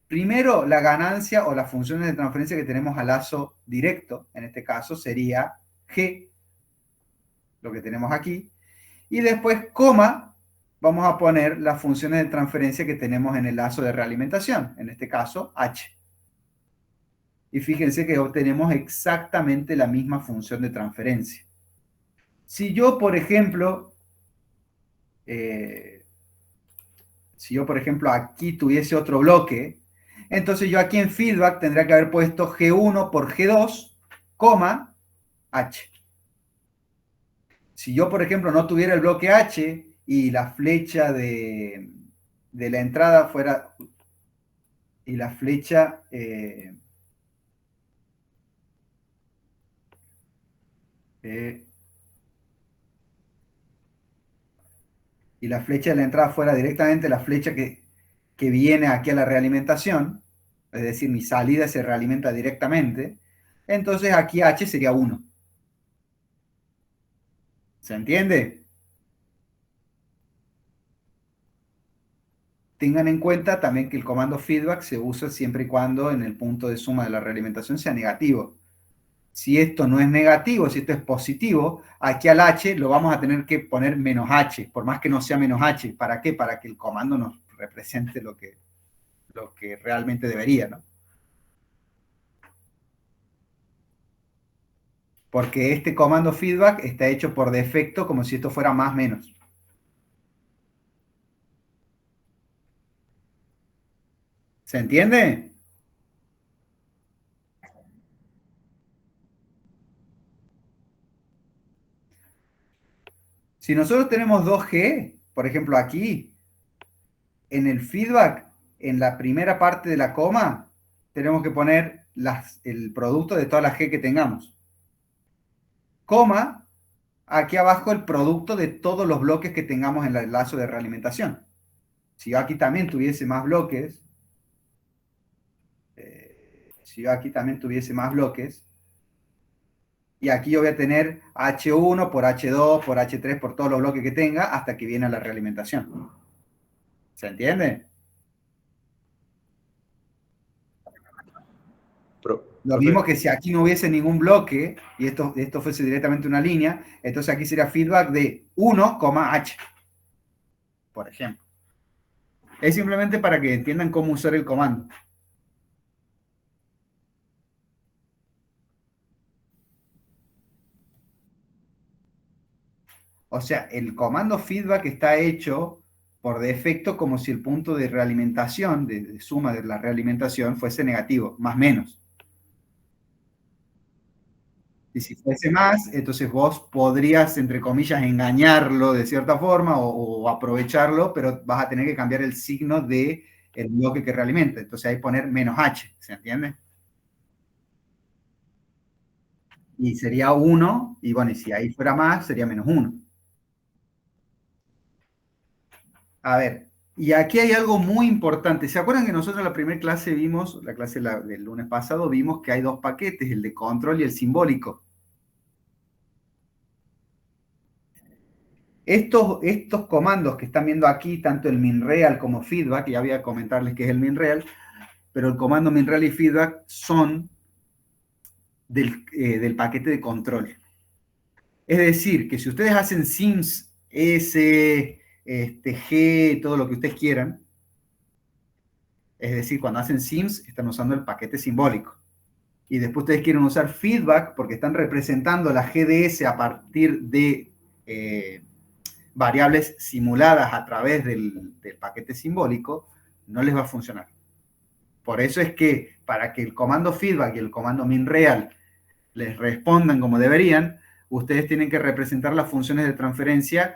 primero la ganancia o las funciones de transferencia que tenemos a lazo directo. En este caso sería G, lo que tenemos aquí. Y después, coma, vamos a poner las funciones de transferencia que tenemos en el lazo de realimentación. En este caso, H. Y fíjense que obtenemos exactamente la misma función de transferencia. Si yo, por ejemplo, aquí tuviese otro bloque, entonces yo aquí en feedback tendría que haber puesto G1 por G2, coma, H. Si yo, por ejemplo, no tuviera el bloque H y la flecha de la entrada fuera, y la flecha de la entrada fuera directamente la flecha que viene aquí a la realimentación, es decir, mi salida se realimenta directamente, entonces aquí H sería 1. ¿Se entiende? Tengan en cuenta también que el comando feedback se usa siempre y cuando en el punto de suma de la realimentación sea negativo. Si esto no es negativo, si esto es positivo, aquí al H lo vamos a tener que poner menos H, por más que no sea menos H. ¿Para qué? Para que el comando nos represente lo que realmente debería, ¿no? Porque este comando feedback está hecho por defecto como si esto fuera más menos. ¿Se entiende? Si nosotros tenemos 2G, por ejemplo aquí, en el feedback, en la primera parte de la coma, tenemos que poner el producto de todas las G que tengamos. Coma, aquí abajo el producto de todos los bloques que tengamos en el lazo de realimentación. Si yo aquí también tuviese más bloques, y aquí yo voy a tener H1 por H2 por H3 por todos los bloques que tenga hasta que viene a la realimentación. ¿Se entiende? Lo mismo que si aquí no hubiese ningún bloque y esto fuese directamente una línea, entonces aquí sería feedback de 1, H, por ejemplo. Es simplemente para que entiendan cómo usar el comando. O sea, el comando feedback está hecho por defecto como si el punto de realimentación, de suma de la realimentación, fuese negativo, más menos. Y si fuese más, entonces vos podrías, entre comillas, engañarlo de cierta forma o aprovecharlo, pero vas a tener que cambiar el signo del bloque que realimenta. Entonces ahí poner menos H, ¿se entiende? Y sería 1, y bueno, y si ahí fuera más, sería menos 1. A ver, y aquí hay algo muy importante. ¿Se acuerdan que nosotros en la primera clase vimos, la clase del lunes pasado, vimos que hay dos paquetes, el de control y el simbólico? Estos comandos que están viendo aquí, tanto el minreal como feedback, ya voy a comentarles qué es el minreal, pero el comando minreal y feedback son del paquete de control. Es decir, que si ustedes hacen sims S, G, todo lo que ustedes quieran, es decir, cuando hacen sims están usando el paquete simbólico. Y después ustedes quieren usar feedback porque están representando la GDS a partir de variables simuladas a través del paquete simbólico, no les va a funcionar. Por eso es que para que el comando feedback y el comando minreal les respondan como deberían, ustedes tienen que representar las funciones de transferencia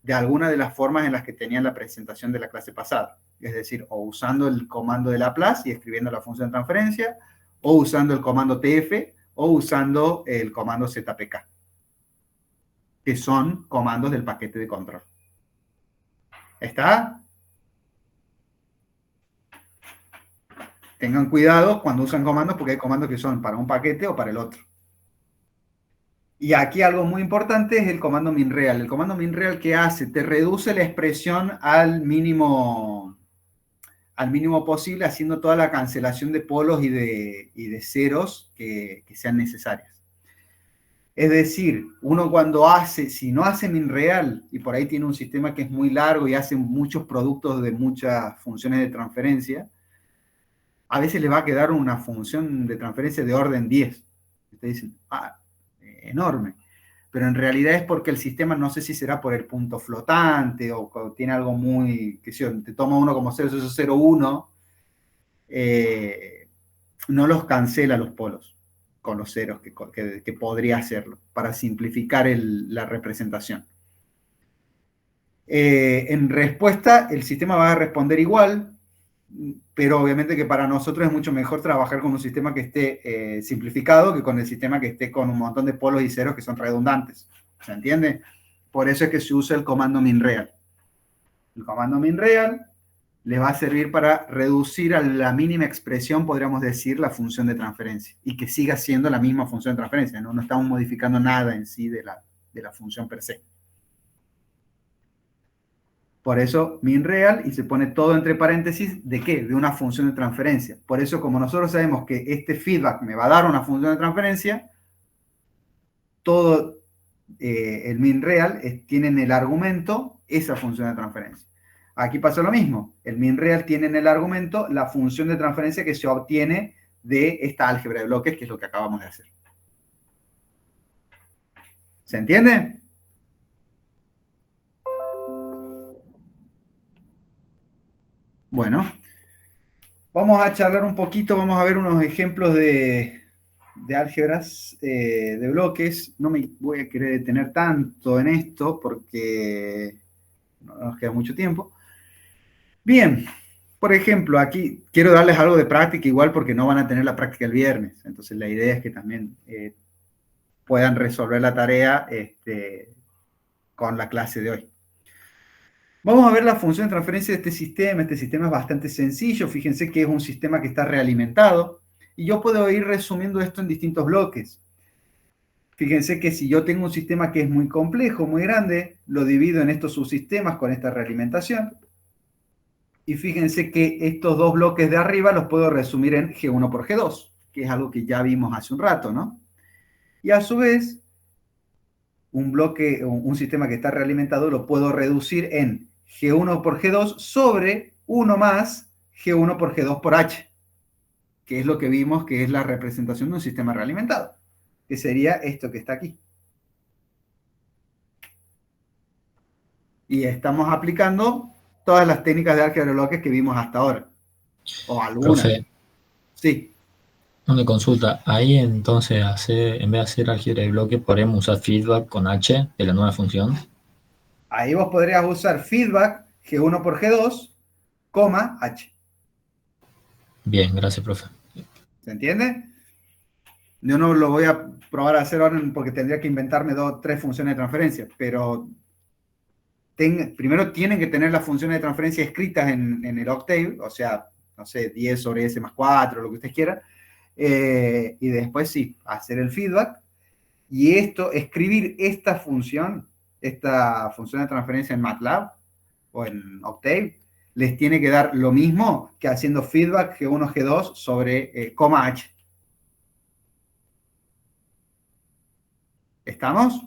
de alguna de las formas en las que tenían la presentación de la clase pasada. Es decir, o usando el comando de Laplace y escribiendo la función de transferencia, o usando el comando tf, o usando el comando zpk, que son comandos del paquete de control. ¿Está? Tengan cuidado cuando usan comandos, porque hay comandos que son para un paquete o para el otro. Y aquí algo muy importante es el comando minreal. El comando minreal, ¿qué hace? Te reduce la expresión al mínimo posible, haciendo toda la cancelación de polos y de ceros que sean necesarias. Es decir, uno cuando hace, si no hace minreal, y por ahí tiene un sistema que es muy largo y hace muchos productos de muchas funciones de transferencia, a veces le va a quedar una función de transferencia de orden 10. Ustedes dicen, enorme. Pero en realidad es porque el sistema, no sé si será por el punto flotante o tiene algo muy, que si te toma uno como 0,001, no los cancela los polos con los ceros, que podría hacerlo, para simplificar la representación. En respuesta, el sistema va a responder igual, pero obviamente que para nosotros es mucho mejor trabajar con un sistema que esté simplificado que con el sistema que esté con un montón de polos y ceros que son redundantes. ¿Se entiende? Por eso es que se usa el comando minreal. El comando minreal les va a servir para reducir a la mínima expresión, podríamos decir, la función de transferencia, y que siga siendo la misma función de transferencia. No estamos modificando nada en sí de la función per se. Por eso minreal, y se pone todo entre paréntesis, ¿de qué? De una función de transferencia. Por eso, como nosotros sabemos que este feedback me va a dar una función de transferencia, todo el minreal tiene en el argumento esa función de transferencia. Aquí pasa lo mismo. El minreal tiene en el argumento la función de transferencia que se obtiene de esta álgebra de bloques, que es lo que acabamos de hacer. ¿Se entiende? Bueno, vamos a charlar un poquito, vamos a ver unos ejemplos de álgebras de bloques. No me voy a querer detener tanto en esto porque no nos queda mucho tiempo. Bien, por ejemplo, aquí quiero darles algo de práctica igual porque no van a tener la práctica el viernes. Entonces la idea es que también puedan resolver la tarea con la clase de hoy. Vamos a ver la función de transferencia de este sistema. Este sistema es bastante sencillo. Fíjense que es un sistema que está realimentado. Y yo puedo ir resumiendo esto en distintos bloques. Fíjense que si yo tengo un sistema que es muy complejo, muy grande, lo divido en estos subsistemas con esta realimentación. Y fíjense que estos dos bloques de arriba los puedo resumir en G1 por G2, que es algo que ya vimos hace un rato, ¿no? Y a su vez, un sistema que está realimentado lo puedo reducir en G1 por G2 sobre 1 más G1 por G2 por H, que es lo que vimos que es la representación de un sistema realimentado, que sería esto que está aquí. Y estamos aplicando todas las técnicas de álgebra de bloques que vimos hasta ahora. O algunas. Profe, sí. una consulta. Ahí entonces, en vez de hacer álgebra de bloque, podemos usar feedback con H de la nueva función. Ahí vos podrías usar feedback G1 por G2, coma H. Bien, gracias, profe. ¿Se entiende? Yo no lo voy a probar a hacer ahora porque tendría que inventarme 2 o 3 funciones de transferencia, pero primero tienen que tener las funciones de transferencia escritas en el Octave, o sea, no sé, 10 sobre S más 4, lo que usted quiera, y después sí, hacer el feedback, y escribir esta función de transferencia en MATLAB o en Octave, les tiene que dar lo mismo que haciendo feedback G1, G2 sobre coma H. ¿Estamos?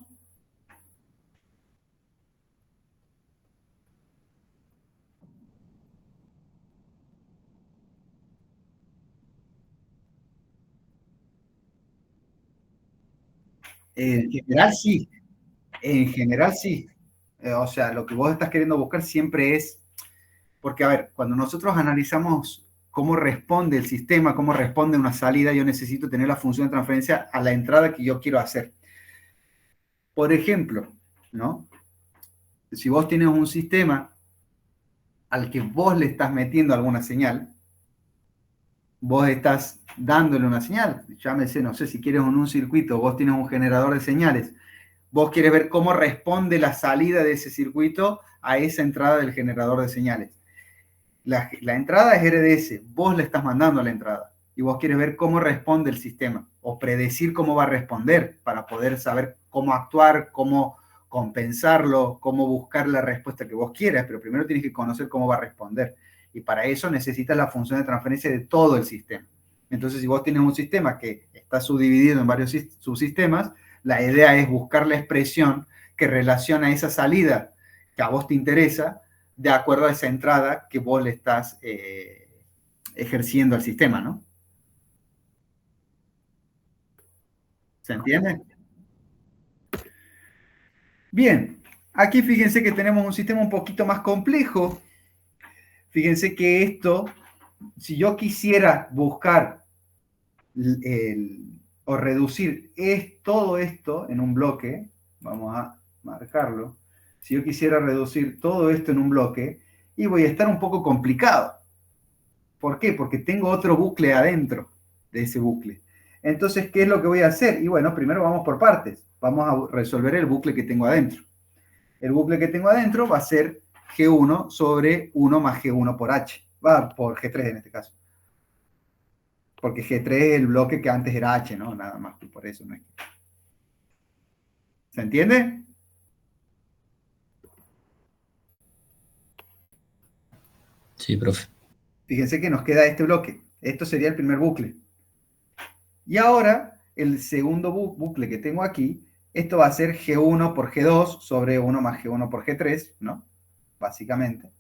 En general sí. En general sí. O sea, lo que vos estás queriendo buscar siempre es, porque a ver, cuando nosotros analizamos cómo responde el sistema, cómo responde una salida, yo necesito tener la función de transferencia a la entrada que yo quiero hacer. Por ejemplo, ¿no? Si vos tienes un sistema al que vos le estás metiendo alguna señal, vos estás dándole una señal, llámese, no sé, si quieres un circuito, vos tienes un generador de señales, vos quieres ver cómo responde la salida de ese circuito a esa entrada del generador de señales. La entrada es RDS, vos le estás mandando a la entrada y vos quieres ver cómo responde el sistema o predecir cómo va a responder para poder saber cómo actuar, cómo compensarlo, cómo buscar la respuesta que vos quieras, pero primero tienes que conocer cómo va a responder. Y para eso necesitas la función de transferencia de todo el sistema. Entonces, si vos tienes un sistema que está subdividido en varios subsistemas, la idea es buscar la expresión que relaciona esa salida que a vos te interesa de acuerdo a esa entrada que vos le estás ejerciendo al sistema, ¿no? ¿Se entiende? Bien, aquí fíjense que tenemos un sistema un poquito más complejo. Fíjense que esto, si yo quisiera buscar o reducir todo esto en un bloque, vamos a marcarlo, si yo quisiera reducir todo esto en un bloque, y voy a estar un poco complicado. ¿Por qué? Porque tengo otro bucle adentro de ese bucle. Entonces, ¿qué es lo que voy a hacer? Y bueno, primero vamos por partes. Vamos a resolver el bucle que tengo adentro. El bucle que tengo adentro va a ser G1 sobre 1 más G1 por H. Va por G3 en este caso. Porque G3 es el bloque que antes era H, ¿no? Nada más, por eso no es. ¿Se entiende? Sí, profe. Fíjense que nos queda este bloque. Esto sería el primer bucle. Y ahora, el segundo bucle que tengo aquí, esto va a ser G1 por G2 sobre 1 más G1 por G3, ¿no? Básicamente.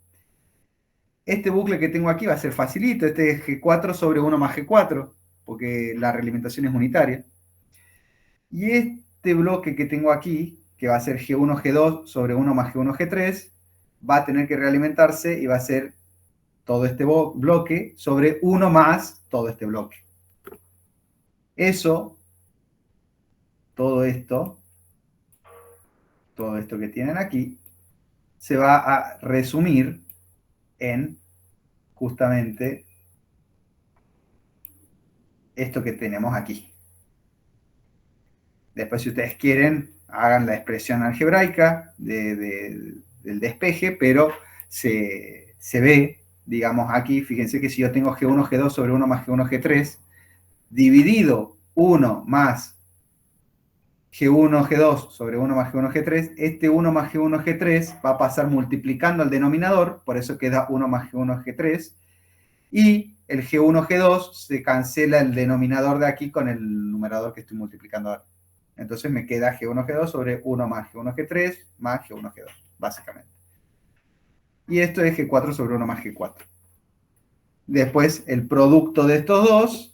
Este bucle que tengo aquí va a ser facilito. Este es G4 sobre 1 más G4, porque la realimentación es unitaria. Y este bloque que tengo aquí, que va a ser G1, G2 sobre 1 más G1, G3, va a tener que realimentarse y va a ser todo este bloque sobre 1 más todo este bloque. Eso, todo esto que tienen aquí, se va a resumir en justamente esto que tenemos aquí. Después, si ustedes quieren, hagan la expresión algebraica del despeje, pero se ve, digamos, aquí, fíjense que si yo tengo G1, G2 sobre 1 más G1, G3, dividido 1 más G1, G2 sobre 1 más G1, G3, este 1 más G1, G3 va a pasar multiplicando al denominador, por eso queda 1 más G1, G3, y el G1, G2 se cancela el denominador de aquí con el numerador que estoy multiplicando ahora. Entonces me queda G1, G2 sobre 1 más G1, G3 más G1, G2, básicamente. Y esto es G4 sobre 1 más G4. Después, el producto de estos dos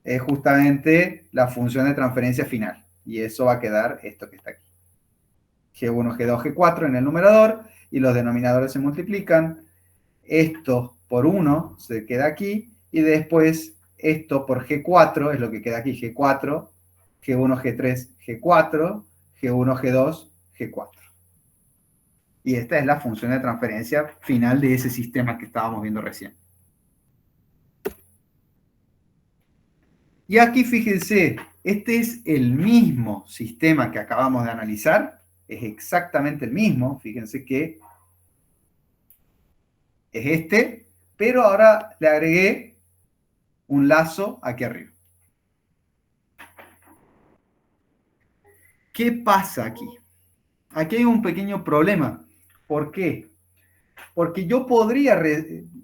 es justamente la función de transferencia final. Y eso va a quedar esto que está aquí. G1, G2, G4 en el numerador, y los denominadores se multiplican. Esto por 1 se queda aquí, y después esto por G4 es lo que queda aquí, G4, G1, G3, G4, G1, G2, G4. Y esta es la función de transferencia final de ese sistema que estábamos viendo recién. Y aquí fíjense, este es el mismo sistema que acabamos de analizar, es exactamente el mismo, fíjense que es este, pero ahora le agregué un lazo aquí arriba. ¿Qué pasa aquí? Aquí hay un pequeño problema. ¿Por qué? Porque yo podría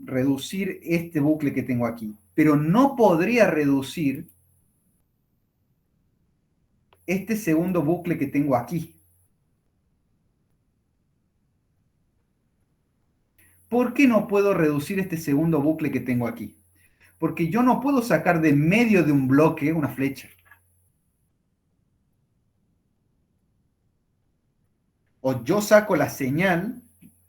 reducir este bucle que tengo aquí, pero no podría reducir este segundo bucle que tengo aquí. ¿Por qué no puedo reducir este segundo bucle que tengo aquí? Porque yo no puedo sacar de medio de un bloque una flecha. O yo saco la señal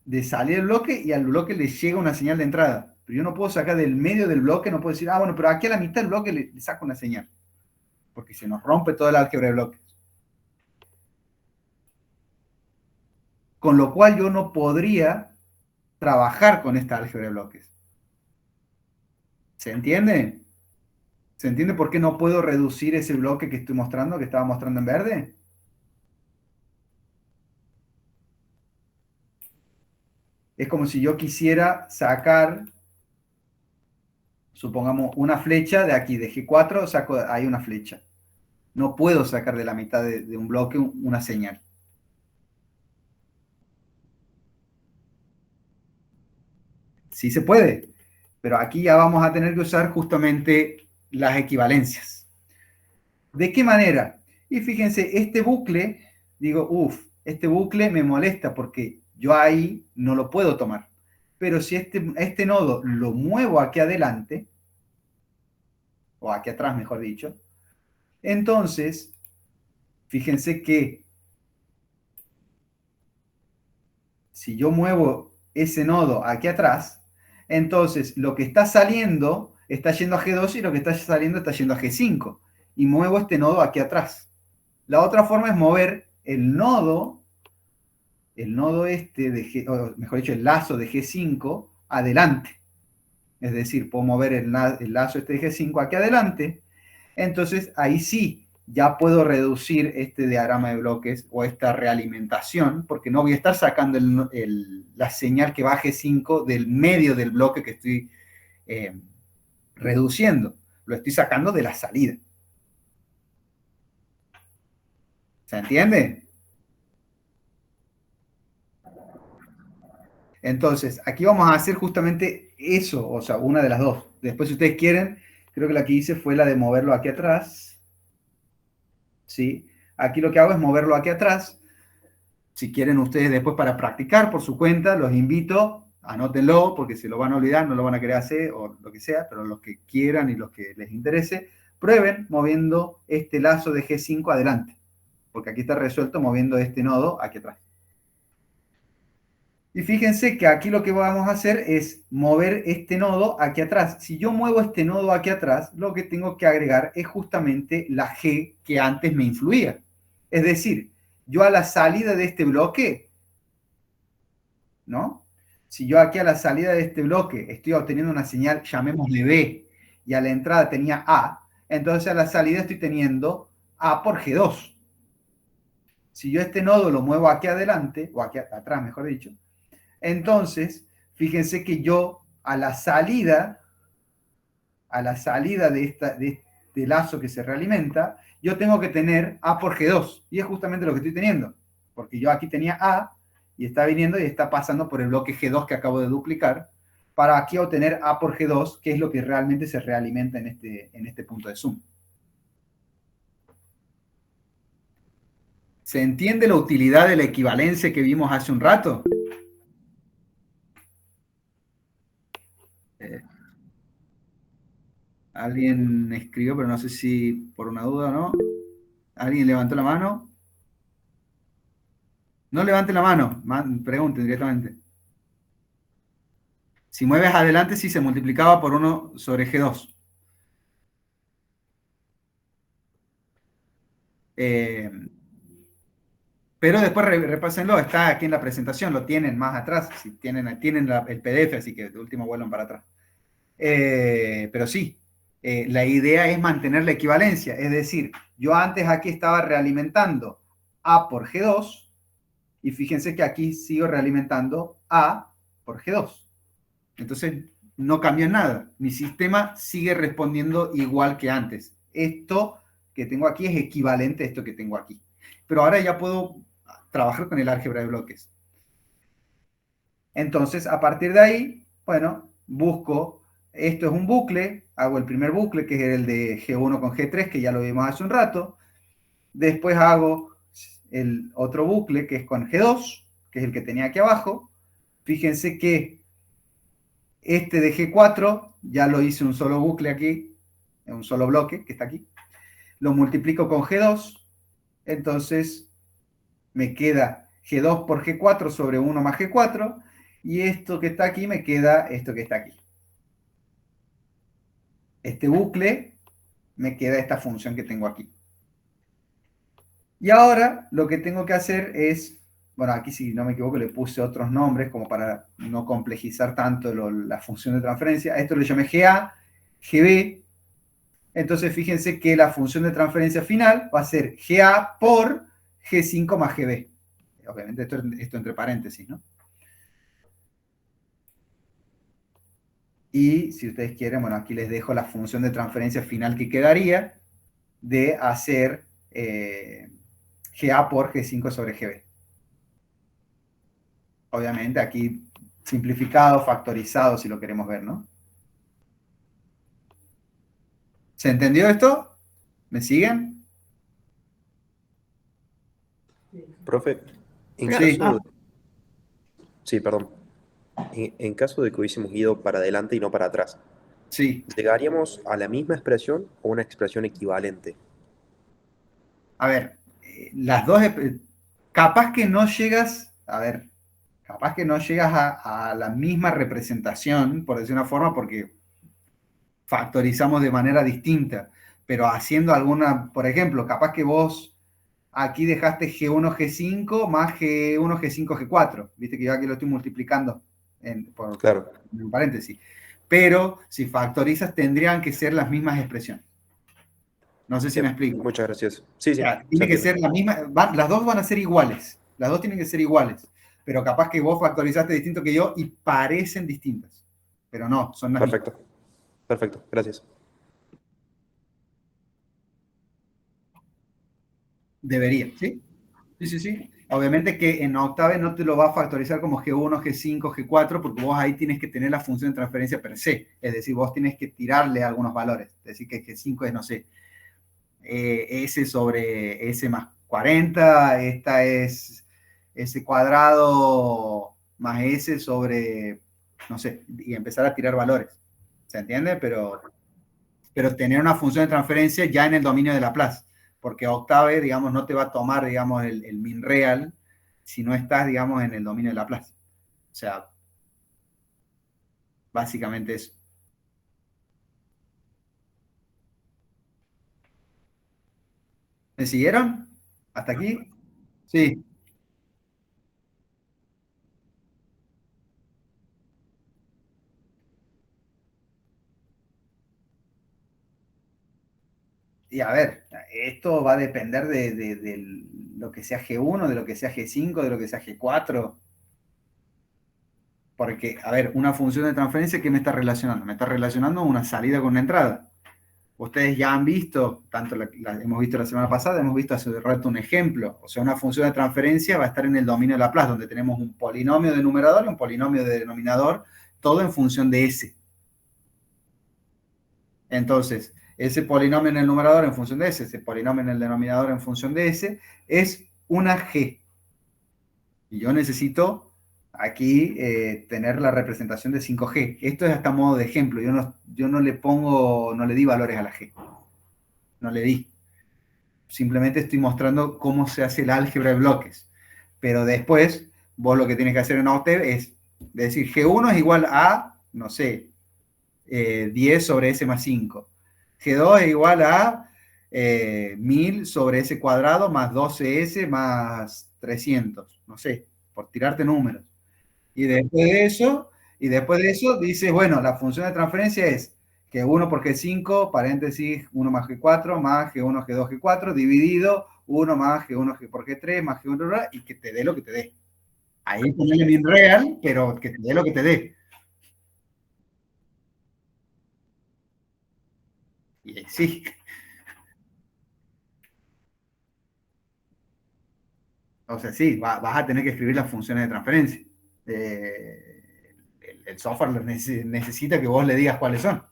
de salir del bloque y al bloque le llega una señal de entrada. Pero yo no puedo sacar del medio del bloque, no puedo decir, bueno, pero aquí a la mitad del bloque le saco una señal. Porque se nos rompe toda la álgebra de bloques. Con lo cual yo no podría trabajar con esta álgebra de bloques. ¿Se entiende? ¿Se entiende por qué no puedo reducir ese bloque que estoy mostrando, que estaba mostrando en verde? Es como si yo quisiera sacar, supongamos, una flecha de aquí, de G4, saco ahí una flecha. No puedo sacar de la mitad de un bloque una señal. Sí se puede, pero aquí ya vamos a tener que usar justamente las equivalencias. ¿De qué manera? Y fíjense, este bucle, digo, este bucle me molesta porque yo ahí no lo puedo tomar. Pero si este nodo lo muevo aquí adelante, o aquí atrás, mejor dicho, entonces, fíjense que si yo muevo ese nodo aquí atrás, entonces lo que está saliendo está yendo a G2 y lo que está saliendo está yendo a G5. Y muevo este nodo aquí atrás. La otra forma es mover el nodo este, o mejor dicho, el lazo de G5 adelante. Es decir, puedo mover el lazo este de G5 aquí adelante. Entonces ahí sí, ya puedo reducir este diagrama de bloques o esta realimentación, porque no voy a estar sacando la señal que va G5 del medio del bloque que estoy reduciendo. Lo estoy sacando de la salida. ¿Se entiende? Entonces, aquí vamos a hacer justamente eso, o sea, una de las dos. Después, si ustedes quieren, creo que la que hice fue la de moverlo aquí atrás. ¿Sí? Aquí lo que hago es moverlo aquí atrás. Si quieren ustedes después para practicar por su cuenta, los invito, anótenlo, porque se lo van a olvidar, no lo van a querer hacer, o lo que sea, pero los que quieran y los que les interese, prueben moviendo este lazo de G5 adelante, porque aquí está resuelto moviendo este nodo aquí atrás. Y fíjense que aquí lo que vamos a hacer es mover este nodo aquí atrás. Si yo muevo este nodo aquí atrás, lo que tengo que agregar es justamente la G que antes me influía. Es decir, yo a la salida de este bloque, ¿no? Si yo aquí a la salida de este bloque estoy obteniendo una señal, llamémosle B, y a la entrada tenía A, entonces a la salida estoy teniendo A por G2. Si yo este nodo lo muevo aquí adelante, o aquí atrás, mejor dicho, entonces, fíjense que yo a la salida de este lazo que se realimenta, yo tengo que tener A por G2. Y es justamente lo que estoy teniendo. Porque yo aquí tenía A y está viniendo y está pasando por el bloque G2 que acabo de duplicar para aquí obtener A por G2, que es lo que realmente se realimenta en este punto de zoom. ¿Se entiende la utilidad de la equivalencia que vimos hace un rato? Alguien escribió, pero no sé si por una duda o no. ¿Alguien levantó la mano? No levante la mano, pregunten directamente. Si mueves adelante, sí se multiplicaba por 1 sobre G2. Pero después repásenlo, está aquí en la presentación, lo tienen más atrás, si tienen el PDF, así que de último vuelvan para atrás. Pero sí, la idea es mantener la equivalencia, es decir, yo antes aquí estaba realimentando A por G2, y fíjense que aquí sigo realimentando A por G2. Entonces, no cambió nada. Mi sistema sigue respondiendo igual que antes. Esto que tengo aquí es equivalente a esto que tengo aquí. Pero ahora ya puedo trabajar con el álgebra de bloques. Entonces, a partir de ahí, bueno, busco, esto es un bucle, hago el primer bucle, que es el de G1 con G3, que ya lo vimos hace un rato. Después hago el otro bucle, que es con G2, que es el que tenía aquí abajo. Fíjense que este de G4 ya lo hice un solo bucle aquí, un solo bloque que está aquí. Lo multiplico con G2, entonces me queda G2 por G4 sobre 1 más G4, y esto que está aquí me queda esto que está aquí. Este bucle me queda esta función que tengo aquí. Y ahora lo que tengo que hacer es, bueno, aquí si no me equivoco le puse otros nombres como para no complejizar tanto la función de transferencia. Esto lo llamé GA, GB, Entonces fíjense que la función de transferencia final va a ser GA por G5 más GB. Obviamente esto entre paréntesis, ¿no? Y si ustedes quieren, bueno, aquí les dejo la función de transferencia final que quedaría de hacer GA por G5 sobre GB. Obviamente aquí simplificado, factorizado, si lo queremos ver, ¿no? ¿Se entendió esto? ¿Me siguen? Profe, en Sí. caso de... Sí, perdón. En caso de que hubiésemos ido para adelante y no para atrás, Sí. ¿llegaríamos a la misma expresión o una expresión equivalente? A ver, las dos, capaz que no llegas, a ver, capaz que no llegas a la misma representación, por decir una forma, porque factorizamos de manera distinta, pero haciendo alguna, por ejemplo, capaz que vos aquí dejaste G1, G5 más G1, G5, G4, viste que yo aquí lo estoy multiplicando Claro. en paréntesis, pero si factorizas tendrían que ser las mismas expresiones. No sé si me Bien, explico. muchas gracias. Sí, sí, Sea, se tiene que entiende. ser la misma, las dos van a ser iguales, las dos tienen que ser iguales, pero capaz que vos factorizaste distinto que yo y parecen distintas, pero no, son las mismas. Perfecto, perfecto, gracias. Debería, ¿sí? Sí, sí, sí. Obviamente que en Octave no te lo va a factorizar como G1, G5, G4, porque vos ahí tienes que tener la función de transferencia per se, es decir, vos tienes que tirarle algunos valores, es decir, que G5 es, no sé, S sobre S más 40, esta es S cuadrado más S sobre, no sé, y empezar a tirar valores. ¿Se entiende? Pero tener una función de transferencia ya en el dominio de Laplace, porque Octave, digamos, no te va a tomar, digamos, el min real si no estás, digamos, en el dominio de Laplace. O sea, básicamente eso. ¿Me siguieron? ¿Hasta aquí? Sí. Y a ver, esto va a depender de lo que sea G1, de lo que sea G5, de lo que sea G4. Porque, a ver, una función de transferencia, ¿qué me está relacionando? Me está relacionando una salida con una entrada. Ustedes ya han visto, tanto hemos visto la semana pasada, hemos visto hace rato un ejemplo. O sea, una función de transferencia va a estar en el dominio de Laplace, donde tenemos un polinomio de numerador y un polinomio de denominador, todo en función de S. Entonces, ese polinomio en el numerador en función de S, ese polinomio en el denominador en función de S, es una G. Y yo necesito aquí tener la representación de 5G. Esto es hasta modo de ejemplo. Yo no le pongo, no le di valores a la G. No le di. Simplemente estoy mostrando cómo se hace el álgebra de bloques. Pero después, vos lo que tienes que hacer en Octave es decir, G1 es igual a, no sé, 10 sobre S más 5. G2 es igual a 1000 sobre S cuadrado más 12S más 300. No sé, por tirarte números. Y después de eso dices, bueno, la función de transferencia es G1 por G5, paréntesis, 1 más G4, más G1, G2, G4, dividido 1 más G1 G por G3, más G1, y que te dé lo que te dé. Ahí ponele min real, pero que te dé lo que te dé. Y sí, o sea, sí, vas a tener que escribir las funciones de transferencia. El software necesita que vos le digas cuáles son.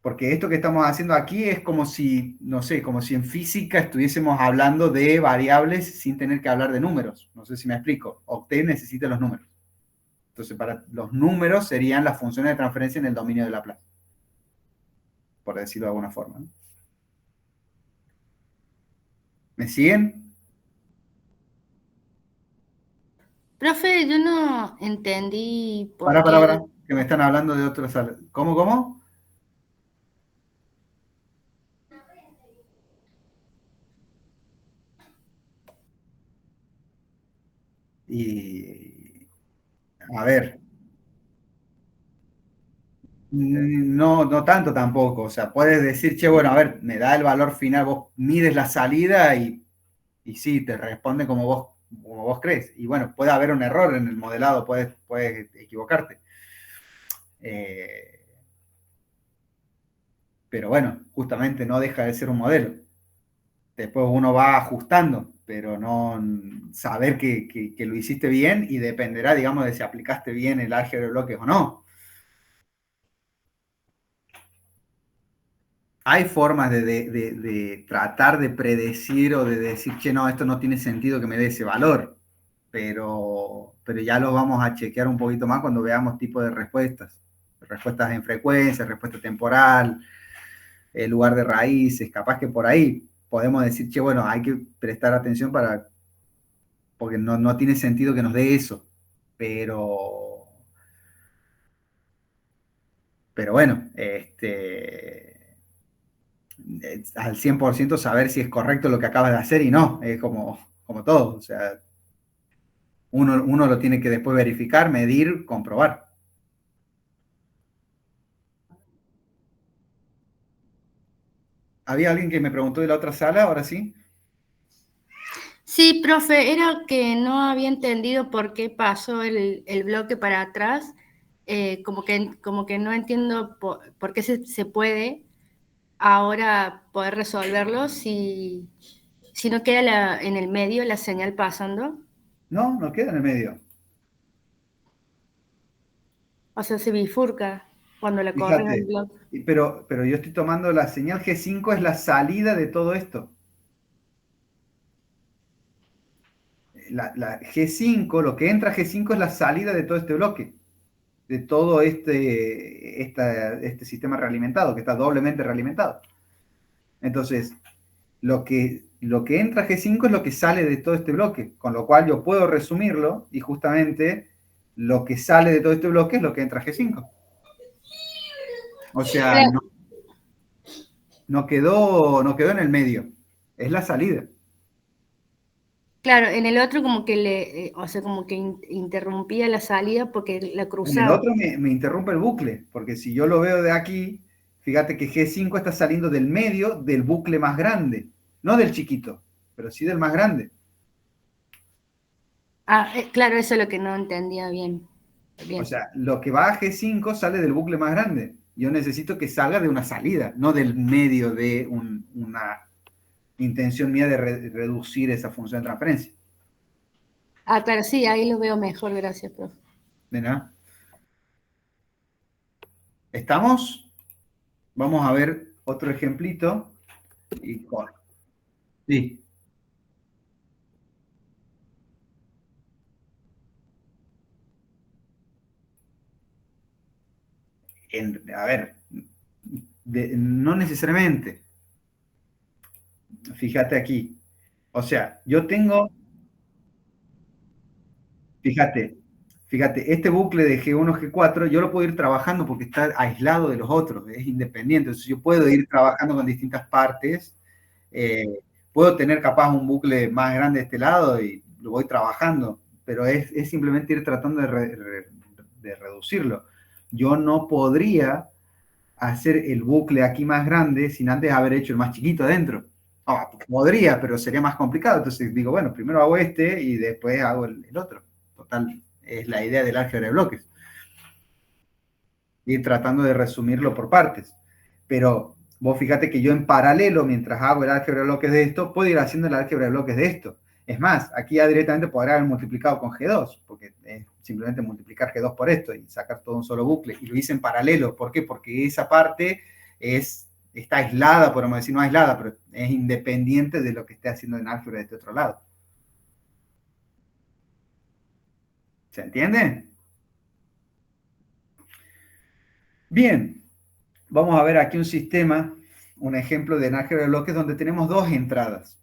Porque esto que estamos haciendo aquí es como si, no sé, como si en física estuviésemos hablando de variables sin tener que hablar de números. No sé si me explico. Octave necesita los números. Entonces, para los números serían las funciones de transferencia en el dominio de Laplace, por decirlo de alguna forma, ¿no? ¿Me siguen? Profe, yo no entendí por Para, qué. que me están hablando de otros. ¿Cómo, cómo? Y, a ver, No, no tanto tampoco. O sea, puedes decir, che, bueno, a ver, me da el valor final, vos mides la salida y sí, te responde como vos crees. Y bueno, puede haber un error en el modelado, puedes equivocarte. Pero bueno, justamente no deja de ser un modelo. Después uno va ajustando, pero no saber que lo hiciste bien y dependerá, digamos, de si aplicaste bien el álgebra de bloques o no. Hay formas de tratar de predecir o de decir, che, no, esto no tiene sentido que me dé ese valor, pero ya lo vamos a chequear un poquito más cuando veamos tipo de respuestas. Respuestas en frecuencia, respuesta temporal, lugar de raíces, capaz que por ahí podemos decir, che, bueno, hay que prestar atención porque no tiene sentido que nos dé eso, pero, pero bueno, al 100% saber si es correcto lo que acabas de hacer y no, es como todo, o sea, uno lo tiene que después verificar, medir, comprobar. ¿Había alguien que me preguntó de la otra sala? Ahora sí. Sí, profe, era que no había entendido por qué pasó el bloque para atrás, como que no entiendo por qué se puede ahora poder resolverlo si no queda en el medio la señal pasando. No, no queda en el medio. O sea, se bifurca cuando la corres al Fíjate, bloque. pero yo estoy tomando la señal G5 es la salida de todo esto. La G5, lo que entra G5 es la salida de todo este bloque, de todo este sistema realimentado, que está doblemente realimentado. Entonces, lo que entra G5 es lo que sale de todo este bloque, con lo cual yo puedo resumirlo y justamente lo que sale de todo este bloque es lo que entra G5. O sea, Claro, no quedó en el medio, es la salida. claro, en el otro como que o sea, como que interrumpía la salida porque la En el cruzaba. otro me interrumpe el bucle, porque si yo lo veo de aquí, fíjate que G5 está saliendo del medio del bucle más grande, no del chiquito, pero sí del más grande. Ah, claro, eso es lo que no entendía bien. O Bien. sea, lo que va a G5 sale del bucle más grande. Yo necesito que salga de una salida, no del medio de una intención mía de reducir esa función de transferencia. Ah, claro, sí, ahí lo veo mejor, gracias, profe. ¿De nada? ¿Estamos? Vamos a ver otro ejemplito. Sí. A ver, no necesariamente. Fíjate aquí. O sea, yo tengo, fíjate, este bucle de G1, G4, yo lo puedo ir trabajando porque está aislado de los otros, es independiente. Entonces yo puedo ir trabajando con distintas partes. Puedo tener capaz un bucle más grande de este lado y lo voy trabajando, pero es simplemente ir tratando de reducirlo. Yo no podría hacer el bucle aquí más grande sin antes haber hecho el más chiquito adentro. Podría, pero sería más complicado. Entonces digo, bueno, primero hago este y después hago el otro. Total, es la idea del álgebra de bloques. Ir tratando de resumirlo por partes. Pero vos fíjate que yo en paralelo, mientras hago el álgebra de bloques de esto, puedo ir haciendo el álgebra de bloques de esto. Es más, aquí ya directamente podría haber multiplicado con G2, porque es simplemente multiplicar G2 por esto y sacar todo un solo bucle. Y lo hice en paralelo. ¿Por qué? Porque esa parte está aislada, podemos decir, no aislada, pero es independiente de lo que esté haciendo en álgebra de este otro lado. ¿Se entiende? Bien, vamos a ver aquí un sistema, un ejemplo de álgebra de bloques donde tenemos dos entradas.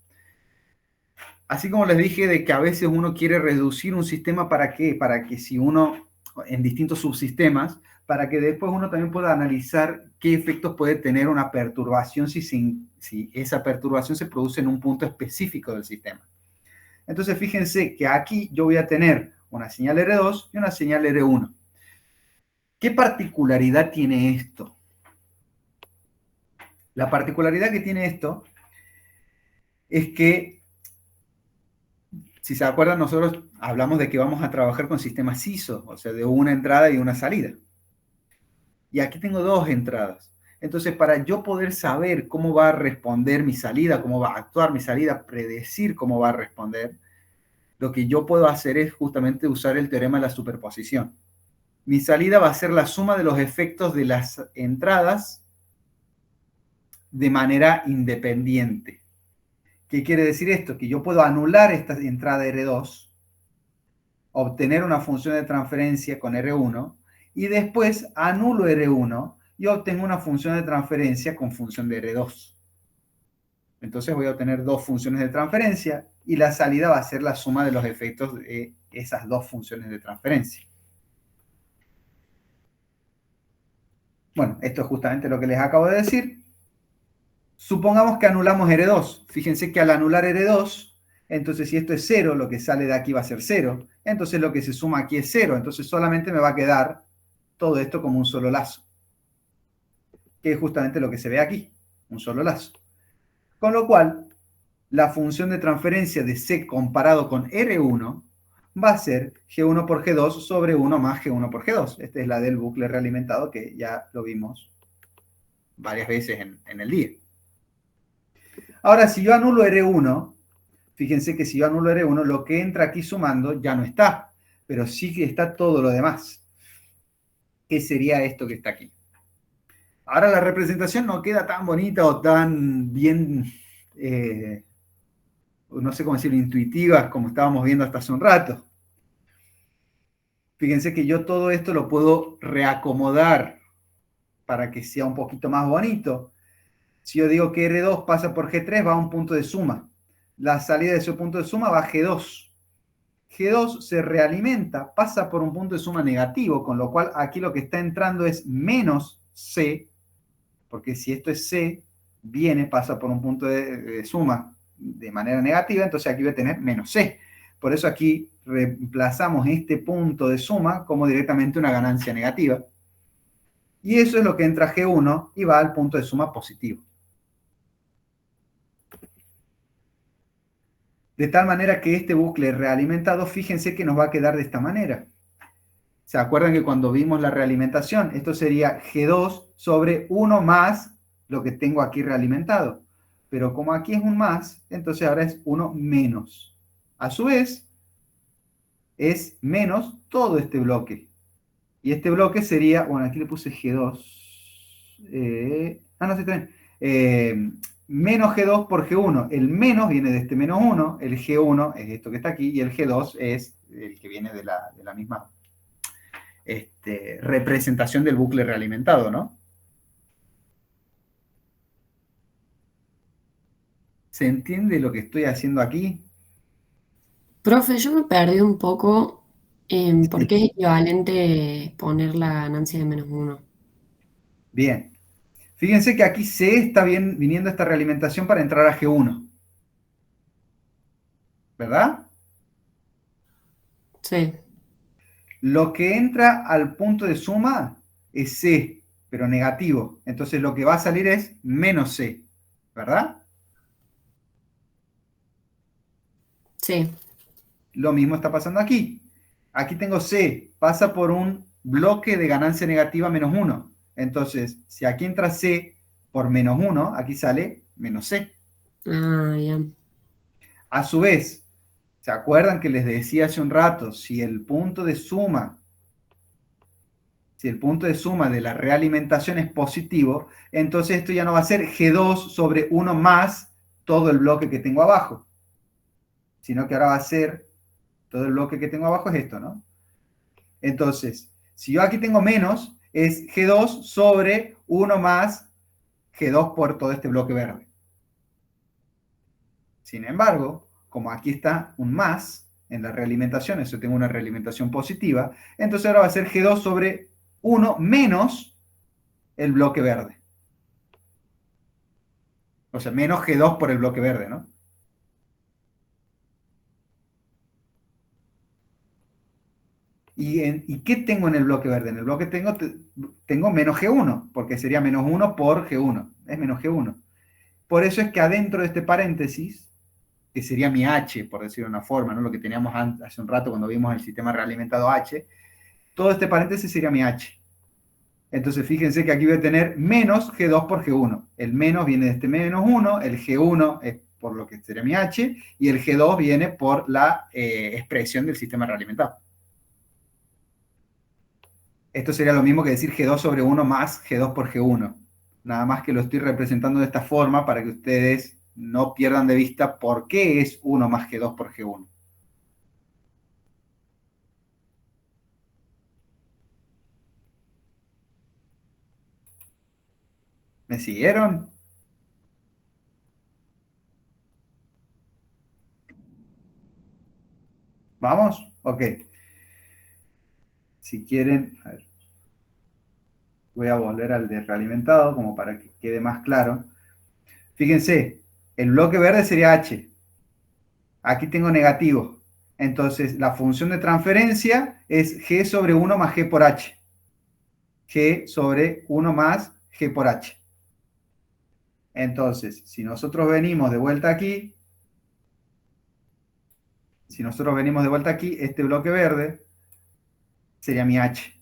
Así como les dije de que a veces uno quiere reducir un sistema, ¿para qué? Para que si uno, en distintos subsistemas, para que después uno también pueda analizar qué efectos puede tener una perturbación si esa perturbación se produce en un punto específico del sistema. Entonces, fíjense que aquí yo voy a tener una señal R2 y una señal R1. ¿Qué particularidad tiene esto? La particularidad que tiene esto es que, si se acuerdan, nosotros hablamos de que vamos a trabajar con sistemas ISO, o sea, de una entrada y una salida. Y aquí tengo dos entradas. Entonces, para yo poder saber cómo va a responder mi salida, cómo va a actuar mi salida, predecir cómo va a responder, lo que yo puedo hacer es justamente usar el teorema de la superposición. Mi salida va a ser la suma de los efectos de las entradas de manera independiente. ¿Qué quiere decir esto? Que yo puedo anular esta entrada R2, obtener una función de transferencia con R1, y después anulo R1 y obtengo una función de transferencia con función de R2. Entonces voy a obtener dos funciones de transferencia y la salida va a ser la suma de los efectos de esas dos funciones de transferencia. Bueno, esto es justamente lo que les acabo de decir. Supongamos que anulamos R2. Fíjense que al anular R2, entonces si esto es 0, lo que sale de aquí va a ser 0. Entonces lo que se suma aquí es 0. Entonces solamente me va a quedar todo esto como un solo lazo. Que es justamente lo que se ve aquí, un solo lazo. Con lo cual, la función de transferencia de C comparado con R1 va a ser G1 por G2 sobre 1 más G1 por G2. Esta es la del bucle realimentado que ya lo vimos varias veces en el día. Ahora, si yo anulo R1, fíjense que si yo anulo R1, lo que entra aquí sumando ya no está, pero sí que está todo lo demás. ¿Qué sería esto que está aquí? Ahora la representación no queda tan bonita o tan bien, no sé cómo decirlo, intuitiva como estábamos viendo hasta hace un rato. Fíjense que yo todo esto lo puedo reacomodar para que sea un poquito más bonito. Si yo digo que R2 pasa por G3, va a un punto de suma. La salida de ese punto de suma va a G2. G2 se realimenta, pasa por un punto de suma negativo, con lo cual aquí lo que está entrando es menos C, porque si esto es C, pasa por un punto de suma de manera negativa, entonces aquí voy a tener menos C. Por eso aquí reemplazamos este punto de suma como directamente una ganancia negativa. Y eso es lo que entra a G1 y va al punto de suma positivo. De tal manera que este bucle realimentado, fíjense que nos va a quedar de esta manera. ¿Se acuerdan que cuando vimos la realimentación, esto sería G2 sobre 1 más lo que tengo aquí realimentado? Pero como aquí es un más, entonces ahora es 1 menos. A su vez, es menos todo este bloque. Y este bloque sería, bueno, aquí le puse G2. No sé, también. Menos G2 por G1. El menos viene de este menos 1, el G1 es esto que está aquí, y el G2 es el que viene de la misma representación del bucle realimentado, ¿no? ¿Se entiende lo que estoy haciendo aquí? Profe, yo me perdí un poco en por qué es equivalente poner la ganancia de -1. Bien. Fíjense que aquí C está viniendo esta realimentación para entrar a G1. ¿Verdad? Sí, Lo que entra al punto de suma es C, pero negativo. Entonces lo que va a salir es menos C. ¿Verdad? sí. Lo mismo está pasando aquí. Aquí tengo C, pasa por un bloque de ganancia negativa menos 1. Entonces, si aquí entra C por menos 1, aquí sale menos C. Ah, ya. A su vez, ¿se acuerdan que les decía hace un rato? Si el punto de suma de la realimentación es positivo, entonces esto ya no va a ser G2 sobre 1 más todo el bloque que tengo abajo, sino que ahora va a ser todo el bloque que tengo abajo es esto, ¿no? Entonces, si yo aquí tengo menos, es G2 sobre 1 más G2 por todo este bloque verde. Sin embargo, como aquí está un más en la realimentación, eso tengo una realimentación positiva, entonces ahora va a ser G2 sobre 1 menos el bloque verde. O sea, menos G2 por el bloque verde, ¿no? ¿Y qué tengo en el bloque verde? En el bloque tengo menos G1, porque sería menos 1 por G1. Es menos G1. Por eso es que adentro de este paréntesis, que sería mi H, por decirlo de una forma, ¿no? Lo que teníamos hace un rato cuando vimos el sistema realimentado H, todo este paréntesis sería mi H. Entonces fíjense que aquí voy a tener menos G2 por G1. El menos viene de este menos 1, el G1 es por lo que sería mi H, y el G2 viene por la expresión del sistema realimentado. Esto sería lo mismo que decir G2 sobre 1 más G2 por G1. Nada más que lo estoy representando de esta forma para que ustedes no pierdan de vista por qué es 1 más G2 por G1. ¿Me siguieron? ¿Vamos? Ok. Si quieren, a ver, voy a volver al de realimentado como para que quede más claro. Fíjense, el bloque verde sería H. Aquí tengo negativo. Entonces, la función de transferencia es G sobre 1 más G por H. G sobre 1 más G por H. Entonces, si nosotros venimos de vuelta aquí, este bloque verde sería mi H.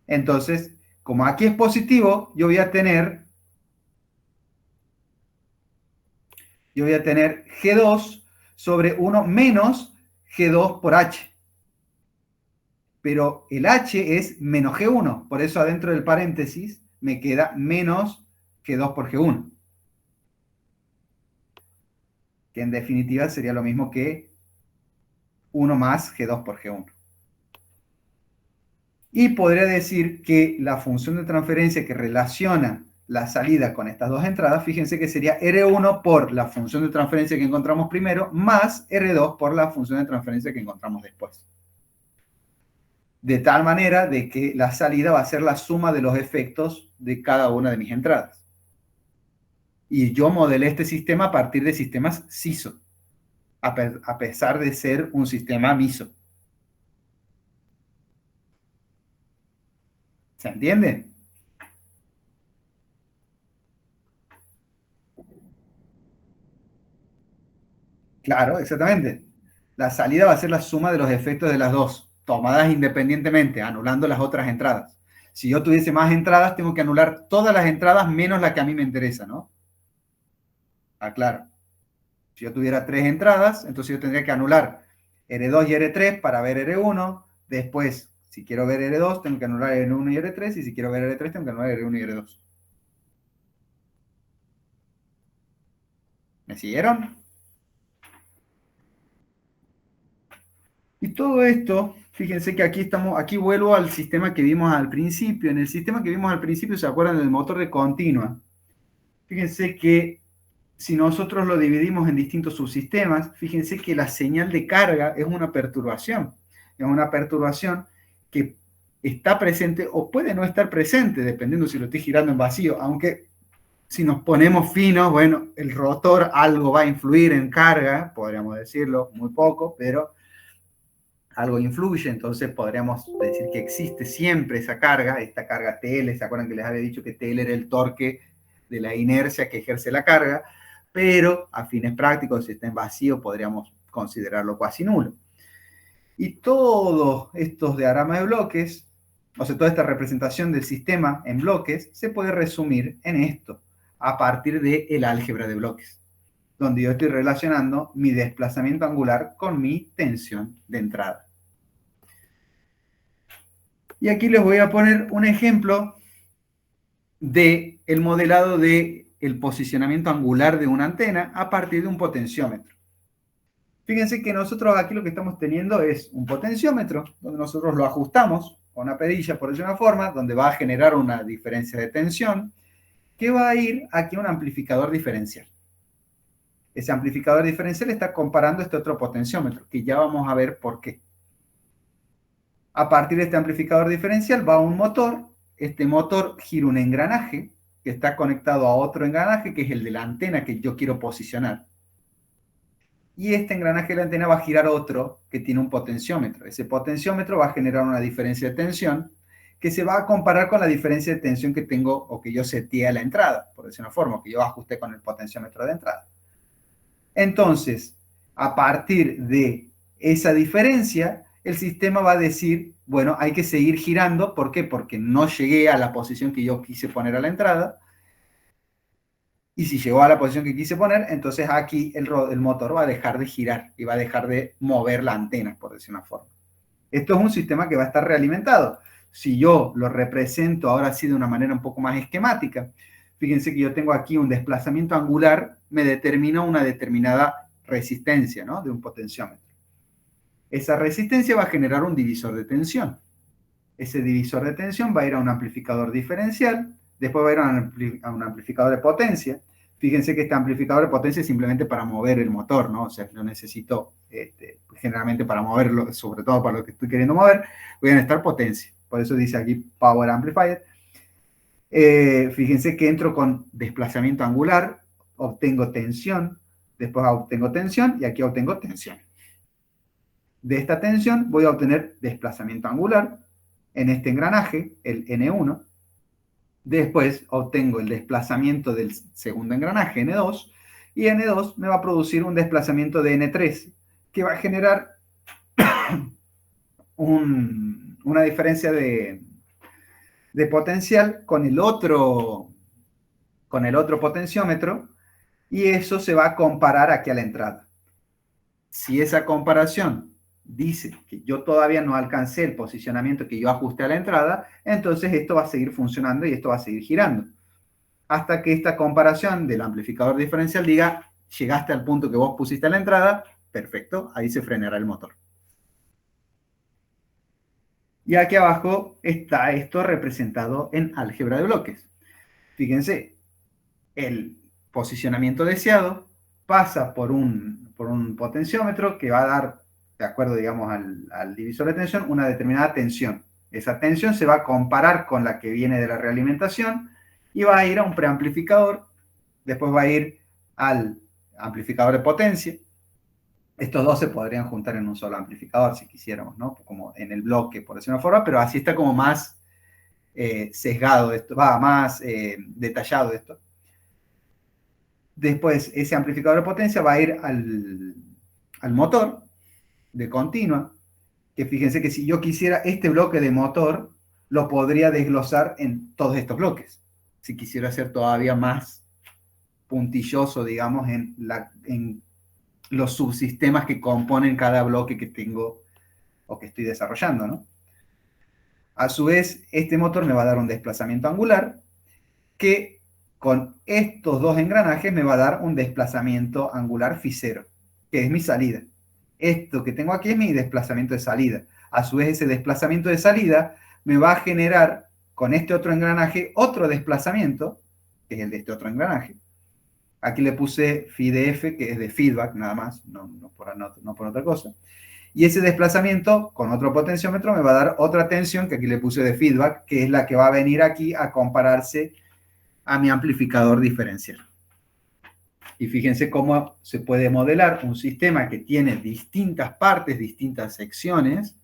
Entonces, como aquí es positivo, yo voy a tener G2 sobre 1 menos G2 por H. Pero el H es menos G1, por eso adentro del paréntesis me queda menos G2 por G1. Que en definitiva sería lo mismo que 1 más G2 por G1. Y podría decir que la función de transferencia que relaciona la salida con estas dos entradas, fíjense que sería R1 por la función de transferencia que encontramos primero, más R2 por la función de transferencia que encontramos después. De tal manera de que la salida va a ser la suma de los efectos de cada una de mis entradas. Y yo modelé este sistema a partir de sistemas SISO, a pesar de ser un sistema MISO. ¿Se entiende? Claro, exactamente. La salida va a ser la suma de los efectos de las dos, tomadas independientemente, anulando las otras entradas. Si yo tuviese más entradas, tengo que anular todas las entradas menos la que a mí me interesa, ¿no? Aclaro. Si yo tuviera 3 entradas, entonces yo tendría que anular R2 y R3 para ver R1. Después, si quiero ver R2, tengo que anular R1 y R3. Y si quiero ver R3, tengo que anular R1 y R2. ¿Me siguieron? Y todo esto, fíjense que aquí vuelvo al sistema que vimos al principio. En el sistema que vimos al principio, ¿se acuerdan del motor de continua? Fíjense que si nosotros lo dividimos en distintos subsistemas, fíjense que la señal de carga es una perturbación. Es una perturbación que está presente o puede no estar presente, dependiendo si lo estoy girando en vacío. Aunque si nos ponemos finos, bueno, el rotor algo va a influir en carga, podríamos decirlo, muy poco, pero algo influye, entonces podríamos decir que existe siempre esa carga, esta carga TL. ¿Se acuerdan que les había dicho que TL era el torque de la inercia que ejerce la carga? Pero a fines prácticos, si está en vacío, podríamos considerarlo casi nulo. Y todos estos diagramas de bloques, o sea, toda esta representación del sistema en bloques, se puede resumir en esto, a partir del álgebra de bloques, donde yo estoy relacionando mi desplazamiento angular con mi tensión de entrada. Y aquí les voy a poner un ejemplo del modelado del posicionamiento angular de una antena a partir de un potenciómetro. Fíjense que nosotros aquí lo que estamos teniendo es un potenciómetro, donde nosotros lo ajustamos con una perilla, por decirlo de una forma, donde va a generar una diferencia de tensión, que va a ir aquí a un amplificador diferencial. Ese amplificador diferencial está comparando este otro potenciómetro, que ya vamos a ver por qué. A partir de este amplificador diferencial va un motor. Este motor gira un engranaje que está conectado a otro engranaje, que es el de la antena que yo quiero posicionar. y este engranaje de la antena va a girar otro que tiene un potenciómetro. Ese potenciómetro va a generar una diferencia de tensión que se va a comparar con la diferencia de tensión que tengo o que yo seteé a la entrada, por decir una forma, que yo ajusté con el potenciómetro de entrada. Entonces, a partir de esa diferencia, el sistema va a decir, bueno, hay que seguir girando. ¿Por qué? Porque no llegué a la posición que yo quise poner a la entrada. Y si llegó a la posición que quise poner, entonces aquí el motor va a dejar de girar y va a dejar de mover la antena, por decir una forma. Esto es un sistema que va a estar realimentado. Si yo lo represento ahora sí de una manera un poco más esquemática, fíjense que yo tengo aquí un desplazamiento angular, me determina una determinada resistencia, ¿no? De un potenciómetro. Esa resistencia va a generar un divisor de tensión. Ese divisor de tensión va a ir a un amplificador diferencial, después va a ir a un amplificador de potencia. Fíjense que este amplificador de potencia es simplemente para mover el motor, ¿no? O sea, lo necesito generalmente para moverlo, sobre todo para lo que estoy queriendo mover, voy a necesitar potencia. Por eso dice aquí Power Amplifier. Fíjense que entro con desplazamiento angular, obtengo tensión, después obtengo tensión y aquí obtengo tensión. De esta tensión voy a obtener desplazamiento angular en este engranaje, el N1. Después obtengo el desplazamiento del segundo engranaje, N2, y N2 me va a producir un desplazamiento de N3, que va a generar una diferencia de potencial con el otro potenciómetro, y eso se va a comparar aquí a la entrada. Si esa comparación dice que yo todavía no alcancé el posicionamiento que yo ajusté a la entrada, entonces esto va a seguir funcionando y esto va a seguir girando. Hasta que esta comparación del amplificador diferencial diga, llegaste al punto que vos pusiste a la entrada, perfecto, ahí se frenará el motor. Y aquí abajo está esto representado en álgebra de bloques. Fíjense, el posicionamiento deseado pasa por un potenciómetro que va a dar, de acuerdo, digamos, al divisor de tensión, una determinada tensión. Esa tensión se va a comparar con la que viene de la realimentación y va a ir a un preamplificador, después va a ir al amplificador de potencia. Estos dos se podrían juntar en un solo amplificador si quisiéramos, ¿no? Como en el bloque, por decir una forma, pero así está como más sesgado esto, más detallado esto. Después, ese amplificador de potencia va a ir al motor de continua, que fíjense que si yo quisiera este bloque de motor, lo podría desglosar en todos estos bloques. Si quisiera ser todavía más puntilloso, digamos, en los subsistemas que componen cada bloque que tengo o que estoy desarrollando, ¿no? A su vez, este motor me va a dar un desplazamiento angular que con estos dos engranajes me va a dar un desplazamiento angular φ0, que es mi salida. Esto que tengo aquí es mi desplazamiento de salida. A su vez, ese desplazamiento de salida me va a generar con este otro engranaje otro desplazamiento, que es el de este otro engranaje. Aquí le puse φdf, que es de feedback nada más, no por otra cosa. Y ese desplazamiento con otro potenciómetro me va a dar otra tensión, que aquí le puse de feedback, que es la que va a venir aquí a compararse a mi amplificador diferencial. Y fíjense cómo se puede modelar un sistema que tiene distintas partes, distintas secciones,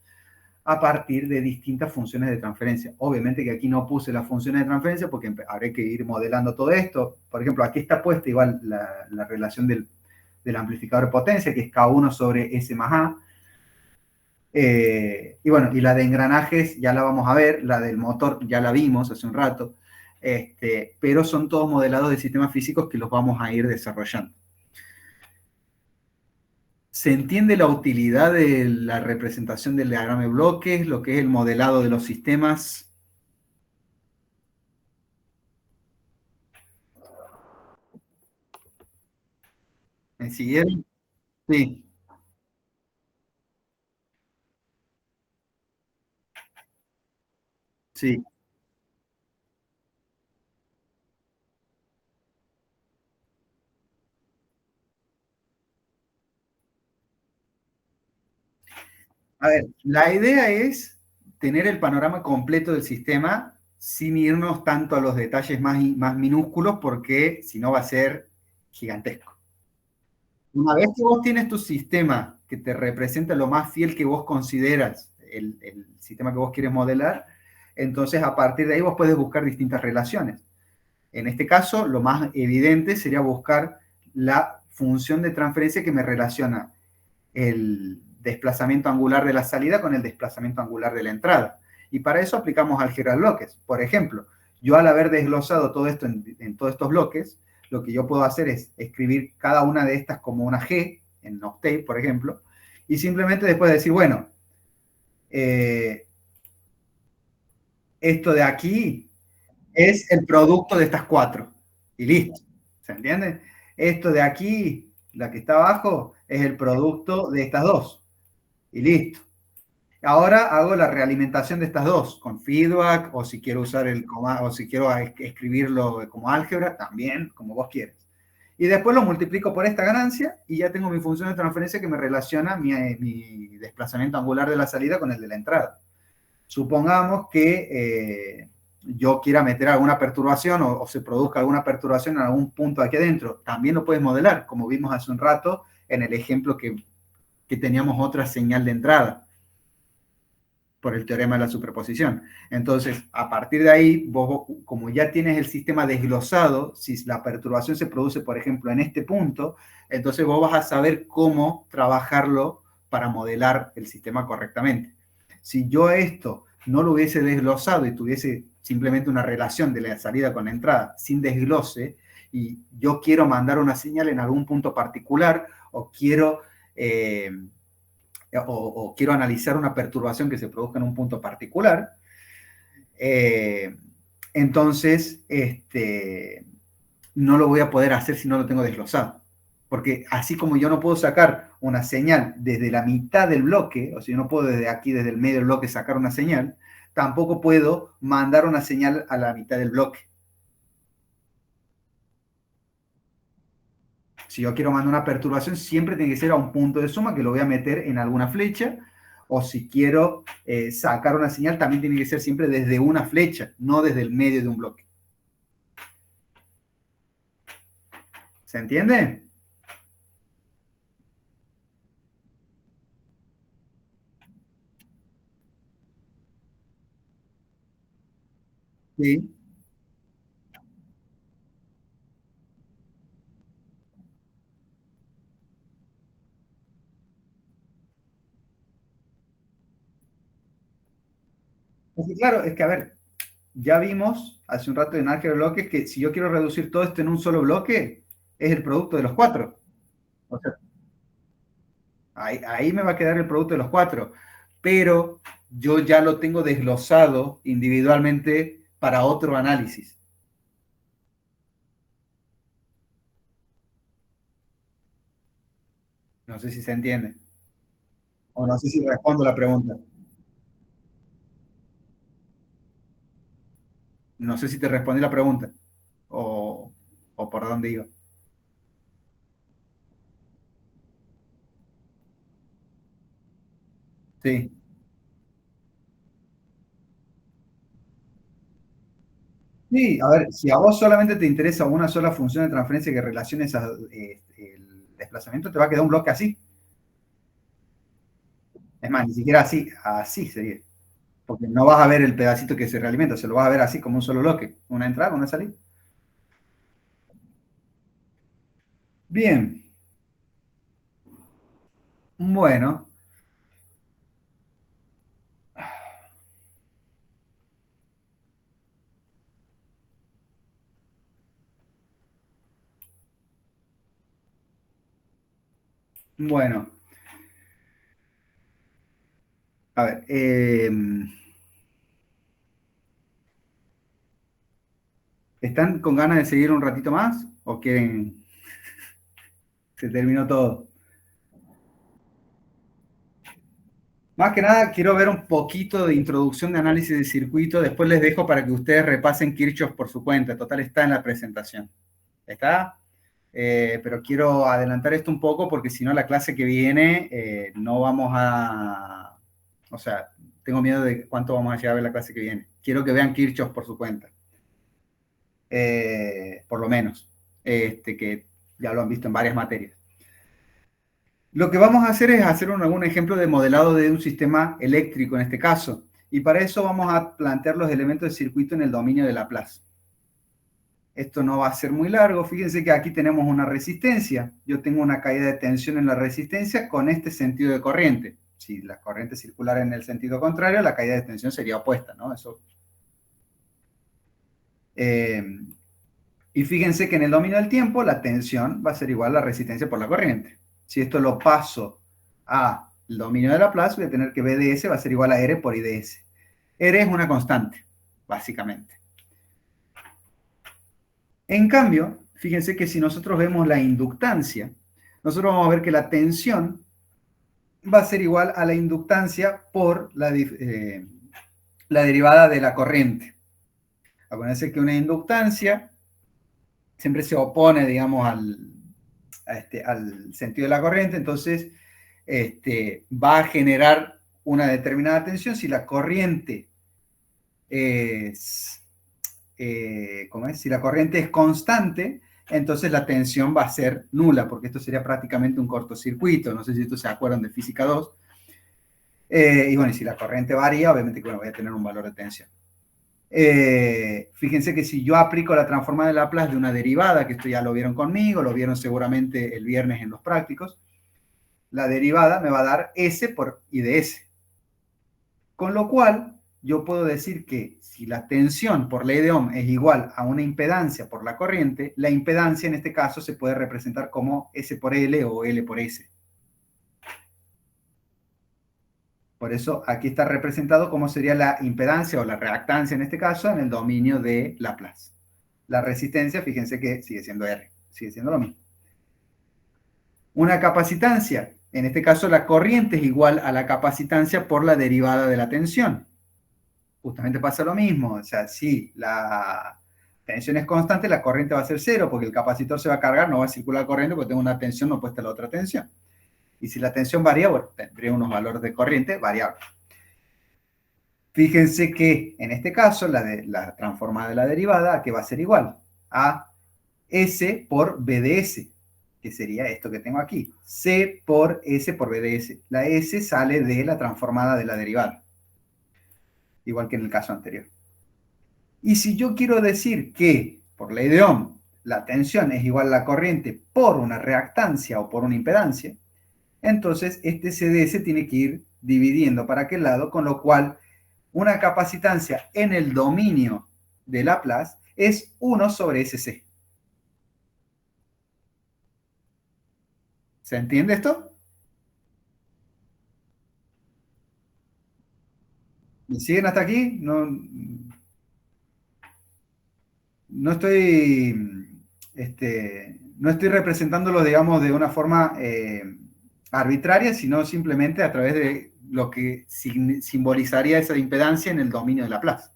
a partir de distintas funciones de transferencia. Obviamente que aquí no puse las funciones de transferencia porque habré que ir modelando todo esto. Por ejemplo, aquí está puesta igual la relación del amplificador de potencia, que es K1 sobre S más A. Y bueno, y la de engranajes ya la vamos a ver, la del motor ya la vimos hace un rato, pero son todos modelados de sistemas físicos que los vamos a ir desarrollando. ¿Se entiende la utilidad de la representación del diagrama de bloques, lo que es el modelado de los sistemas? ¿Me siguieron? Sí, sí. A ver, la idea es tener el panorama completo del sistema sin irnos tanto a los detalles más minúsculos, porque si no va a ser gigantesco. Una vez que vos tienes tu sistema que te representa lo más fiel que vos consideras el sistema que vos quieres modelar, entonces a partir de ahí vos puedes buscar distintas relaciones. En este caso, lo más evidente sería buscar la función de transferencia que me relaciona el desplazamiento angular de la salida con el desplazamiento angular de la entrada. Y para eso aplicamos álgebra de bloques. Por ejemplo, yo al haber desglosado todo esto en todos estos bloques, lo que yo puedo hacer es escribir cada una de estas como una G, en Octave, por ejemplo, y simplemente después decir, bueno, esto de aquí es el producto de estas cuatro. Y listo. ¿Se entiende? Esto de aquí, la que está abajo, es el producto de estas dos. Y listo. Ahora hago la realimentación de estas dos, con feedback, o si quiero usar o si quiero escribirlo como álgebra, también, como vos quieras. Y después lo multiplico por esta ganancia y ya tengo mi función de transferencia que me relaciona mi desplazamiento angular de la salida con el de la entrada. Supongamos que yo quiera meter alguna perturbación o se produzca alguna perturbación en algún punto aquí adentro. También lo puedes modelar, como vimos hace un rato en el ejemplo que teníamos otra señal de entrada por el teorema de la superposición. Entonces, a partir de ahí, vos, como ya tienes el sistema desglosado, si la perturbación se produce, por ejemplo, en este punto, entonces vos vas a saber cómo trabajarlo para modelar el sistema correctamente. Si yo esto no lo hubiese desglosado y tuviese simplemente una relación de la salida con la entrada sin desglose, y yo quiero mandar una señal en algún punto particular, o quiero analizar una perturbación que se produzca en un punto particular, entonces no lo voy a poder hacer si no lo tengo desglosado. Porque así como yo no puedo sacar una señal desde la mitad del bloque, o sea, yo no puedo desde aquí, desde el medio del bloque, sacar una señal, tampoco puedo mandar una señal a la mitad del bloque. Si yo quiero mandar una perturbación, siempre tiene que ser a un punto de suma que lo voy a meter en alguna flecha, o si quiero sacar una señal, también tiene que ser siempre desde una flecha, no desde el medio de un bloque. ¿Se entiende? Sí. Porque claro, es que a ver, ya vimos hace un rato en álgebra de bloques que si yo quiero reducir todo esto en un solo bloque, es el producto de los cuatro. O sea, ahí me va a quedar el producto de los cuatro. Pero yo ya lo tengo desglosado individualmente para otro análisis. No sé si se entiende. O no sé si respondo la pregunta. No sé si te respondí la pregunta. O por dónde iba. Sí. Sí, a ver, si a vos solamente te interesa una sola función de transferencia que relacione el desplazamiento, te va a quedar un bloque así. Es más, ni siquiera así, así sería. Porque no vas a ver el pedacito que se realimenta, se lo vas a ver así como un solo bloque. Una entrada, una salida. Bien. Bueno. Bueno. A ver. ¿Están con ganas de seguir un ratito más? ¿O quieren? Se terminó todo. Más que nada, quiero ver un poquito de introducción de análisis de circuito. Después les dejo para que ustedes repasen Kirchhoff por su cuenta. Total, está en la presentación. ¿Está? Pero quiero adelantar esto un poco porque si no, la clase que viene no vamos a... O sea, tengo miedo de cuánto vamos a llegar a ver la clase que viene. Quiero que vean Kirchhoff por su cuenta. Por lo menos. Que ya lo han visto en varias materias. Lo que vamos a hacer es hacer algún ejemplo de modelado de un sistema eléctrico en este caso. Y para eso vamos a plantear los elementos del circuito en el dominio de Laplace. Esto no va a ser muy largo. Fíjense que aquí tenemos una resistencia. Yo tengo una caída de tensión en la resistencia con este sentido de corriente. Si la corriente circular en el sentido contrario, la caída de tensión sería opuesta, ¿no? Eso. Y fíjense que en el dominio del tiempo, la tensión va a ser igual a la resistencia por la corriente. Si esto lo paso al dominio de Laplace, voy a tener que B de S va a ser igual a R por I de S. R es una constante, básicamente. En cambio, fíjense que si nosotros vemos la inductancia, nosotros vamos a ver que la tensión va a ser igual a la inductancia por la derivada de la corriente. Acuérdense que una inductancia siempre se opone, digamos, al sentido de la corriente, entonces va a generar una determinada tensión. Si la corriente es, si la corriente es constante, entonces la tensión va a ser nula, porque esto sería prácticamente un cortocircuito. No sé si ustedes se acuerdan de física 2. Y bueno, y si la corriente varía, obviamente que voy a tener un valor de tensión. Fíjense que si yo aplico la transformada de Laplace de una derivada, que esto ya lo vieron conmigo, lo vieron seguramente el viernes en los prácticos, la derivada me va a dar S por I de S. Con lo cual, yo puedo decir que si la tensión por ley de Ohm es igual a una impedancia por la corriente, la impedancia en este caso se puede representar como S por L o L por S. Por eso aquí está representado cómo sería la impedancia o la reactancia en este caso en el dominio de Laplace. La resistencia, fíjense que sigue siendo R, sigue siendo lo mismo. Una capacitancia, en este caso la corriente es igual a la capacitancia por la derivada de la tensión. Justamente pasa lo mismo, o sea, si la tensión es constante, la corriente va a ser cero, porque el capacitor se va a cargar, no va a circular corriente porque tengo una tensión opuesta a la otra tensión. Y si la tensión varía, bueno, tendría unos valores de corriente variables. Fíjense que en este caso la transformada de la derivada, ¿a qué va a ser igual? A S por B de S, que sería esto que tengo aquí. C por S por B de S. La S sale de la transformada de la derivada, igual que en el caso anterior. Y si yo quiero decir que, por ley de Ohm, la tensión es igual a la corriente por una reactancia o por una impedancia, entonces este CDS tiene que ir dividiendo para aquel lado, con lo cual una capacitancia en el dominio de Laplace es 1 sobre SC. ¿Se entiende esto? ¿Me siguen hasta aquí? No estoy, no estoy representándolo, digamos, de una forma arbitraria, sino simplemente a través de lo que simbolizaría esa impedancia en el dominio de Laplace.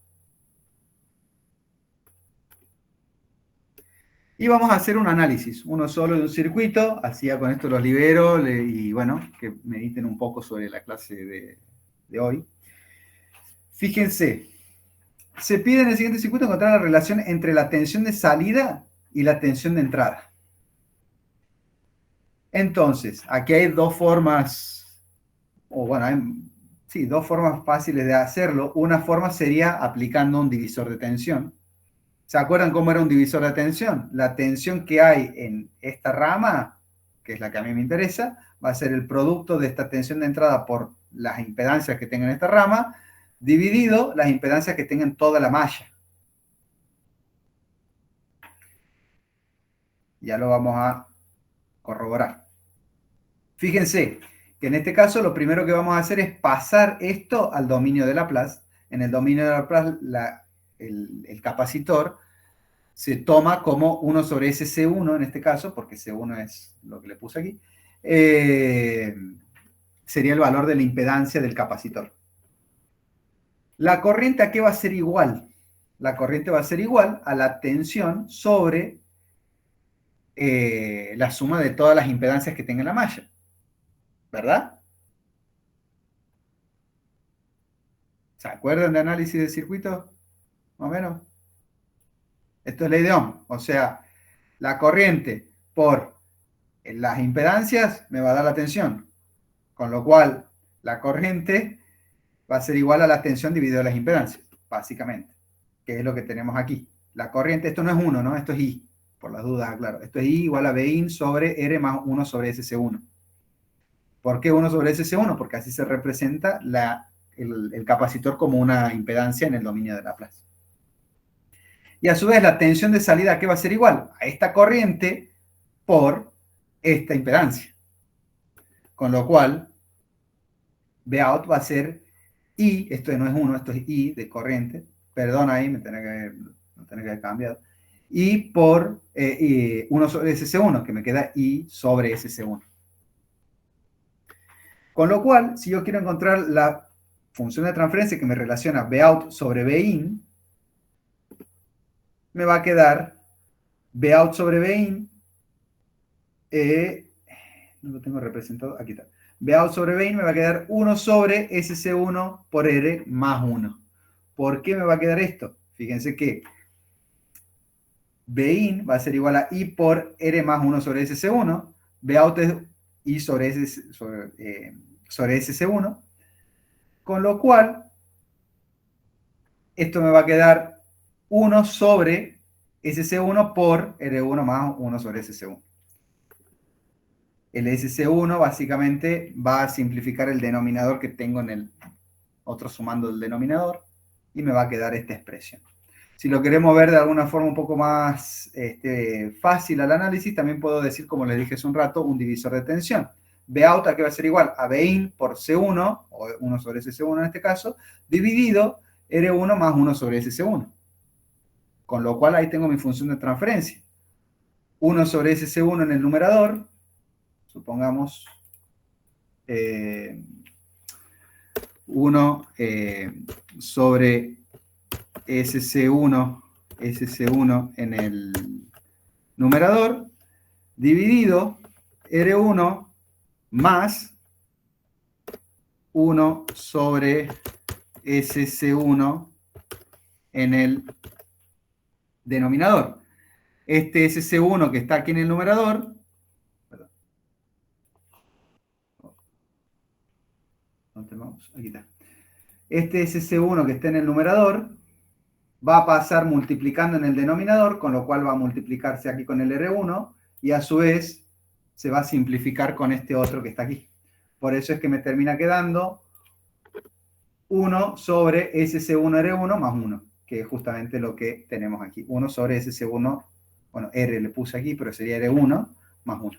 Y vamos a hacer un análisis, uno solo de un circuito, así ya con esto los libero y bueno, que mediten un poco sobre la clase de hoy. Fíjense, se pide en el siguiente circuito encontrar la relación entre la tensión de salida y la tensión de entrada. Entonces, aquí hay dos formas, o bueno, hay dos formas fáciles de hacerlo. Una forma sería aplicando un divisor de tensión. ¿Se acuerdan cómo era un divisor de tensión? La tensión que hay en esta rama, que es la que a mí me interesa, va a ser el producto de esta tensión de entrada por las impedancias que tenga en esta rama, dividido las impedancias que tenga en toda la malla. Ya lo vamos a corroborar. Fíjense que en este caso lo primero que vamos a hacer es pasar esto al dominio de Laplace. En el dominio de Laplace, el capacitor se toma como 1 sobre SC1 en este caso, porque C1 es lo que le puse aquí, sería el valor de la impedancia del capacitor. La corriente, ¿a qué va a ser igual? La corriente va a ser igual a la tensión sobre la suma de todas las impedancias que tenga la malla, ¿verdad? ¿Se acuerdan de análisis de circuito? Más o menos. Esto es ley de Ohm, o sea, la corriente por En las impedancias me va a dar la tensión, con lo cual la corriente va a ser igual a la tensión dividido las impedancias, básicamente, que es lo que tenemos aquí. La corriente, esto no es 1, ¿no? Esto es I, por las dudas, claro. Esto es I igual a Bin sobre R más 1 sobre SC1. ¿Por qué 1 sobre SC1? Porque así se representa el capacitor como una impedancia en el dominio de Laplace. Y a su vez la tensión de salida, ¿a qué va a ser igual? A esta corriente por esta impedancia. Con lo cual, Vout va a ser I, esto no es 1, esto es I de corriente. Perdón ahí, me tenía que haber cambiado. I por 1 sobre SC1, que me queda I sobre SC1. Con lo cual, si yo quiero encontrar la función de transferencia que me relaciona Vout sobre Bin, me va a quedar Vout sobre Bin, no lo tengo representado, aquí está. Vout sobre Bin me va a quedar 1 sobre SC1 por R más 1. ¿Por qué me va a quedar esto? Fíjense que Bin va a ser igual a I por R más 1 sobre SC1. Vout es I sobre SC1. Con lo cual, esto me va a quedar 1 sobre SC1 por R1 más 1 sobre SC1. El SC1 básicamente va a simplificar el denominador que tengo en el otro sumando el denominador y me va a quedar esta expresión. Si lo queremos ver de alguna forma un poco más fácil al análisis, también puedo decir, como les dije hace un rato, un divisor de tensión. Vout, que va a ser igual a Bin por C1, o 1 sobre SC1 en este caso, dividido R1 más 1 sobre SC1. Con lo cual ahí tengo mi función de transferencia. 1 sobre SC1 en el numerador, supongamos 1 sobre SC1 en el numerador, dividido R1 más 1 sobre SC1 en el denominador. Este SC1 que está aquí en el numerador, aquí está. Este SC1 que está en el numerador va a pasar multiplicando en el denominador, con lo cual va a multiplicarse aquí con el R1 y a su vez se va a simplificar con este otro que está aquí. Por eso es que me termina quedando 1 sobre SC1R1 más 1, que es justamente lo que tenemos aquí. 1 sobre SC1, bueno, R le puse aquí, pero sería R1 más 1.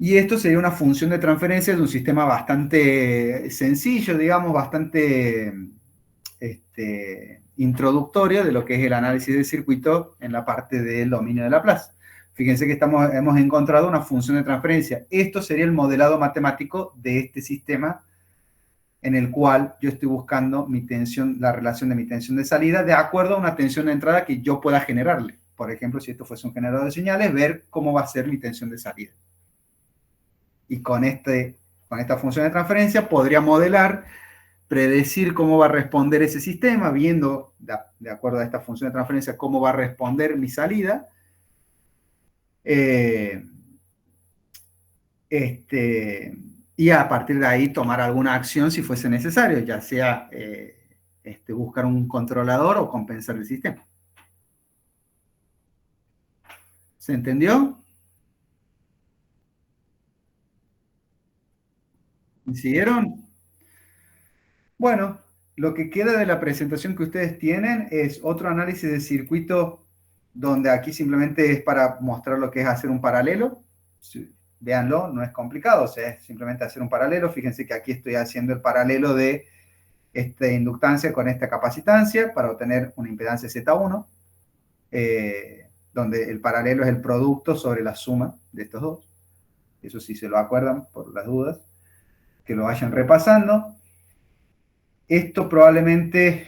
Y esto sería una función de transferencia de un sistema bastante sencillo, digamos, bastante introductorio de lo que es el análisis del circuito en la parte del dominio de Laplace. Fíjense que hemos encontrado una función de transferencia. Esto sería el modelado matemático de este sistema en el cual yo estoy buscando mi tensión, la relación de mi tensión de salida de acuerdo a una tensión de entrada que yo pueda generarle. Por ejemplo, si esto fuese un generador de señales, ver cómo va a ser mi tensión de salida. Y con esta función de transferencia podría modelar, predecir cómo va a responder ese sistema, viendo, de acuerdo a esta función de transferencia, cómo va a responder mi salida. Y a partir de ahí tomar alguna acción si fuese necesario, ya sea buscar un controlador o compensar el sistema. ¿Se entendió? ¿Me siguieron? Bueno, lo que queda de la presentación que ustedes tienen es otro análisis de circuito donde aquí simplemente es para mostrar lo que es hacer un paralelo. Véanlo, no es complicado, o sea, es simplemente hacer un paralelo. Fíjense que aquí estoy haciendo el paralelo de esta inductancia con esta capacitancia para obtener una impedancia Z1, donde el paralelo es el producto sobre la suma de estos dos. Eso sí se lo acuerdan por las dudas, que lo vayan repasando. Esto probablemente,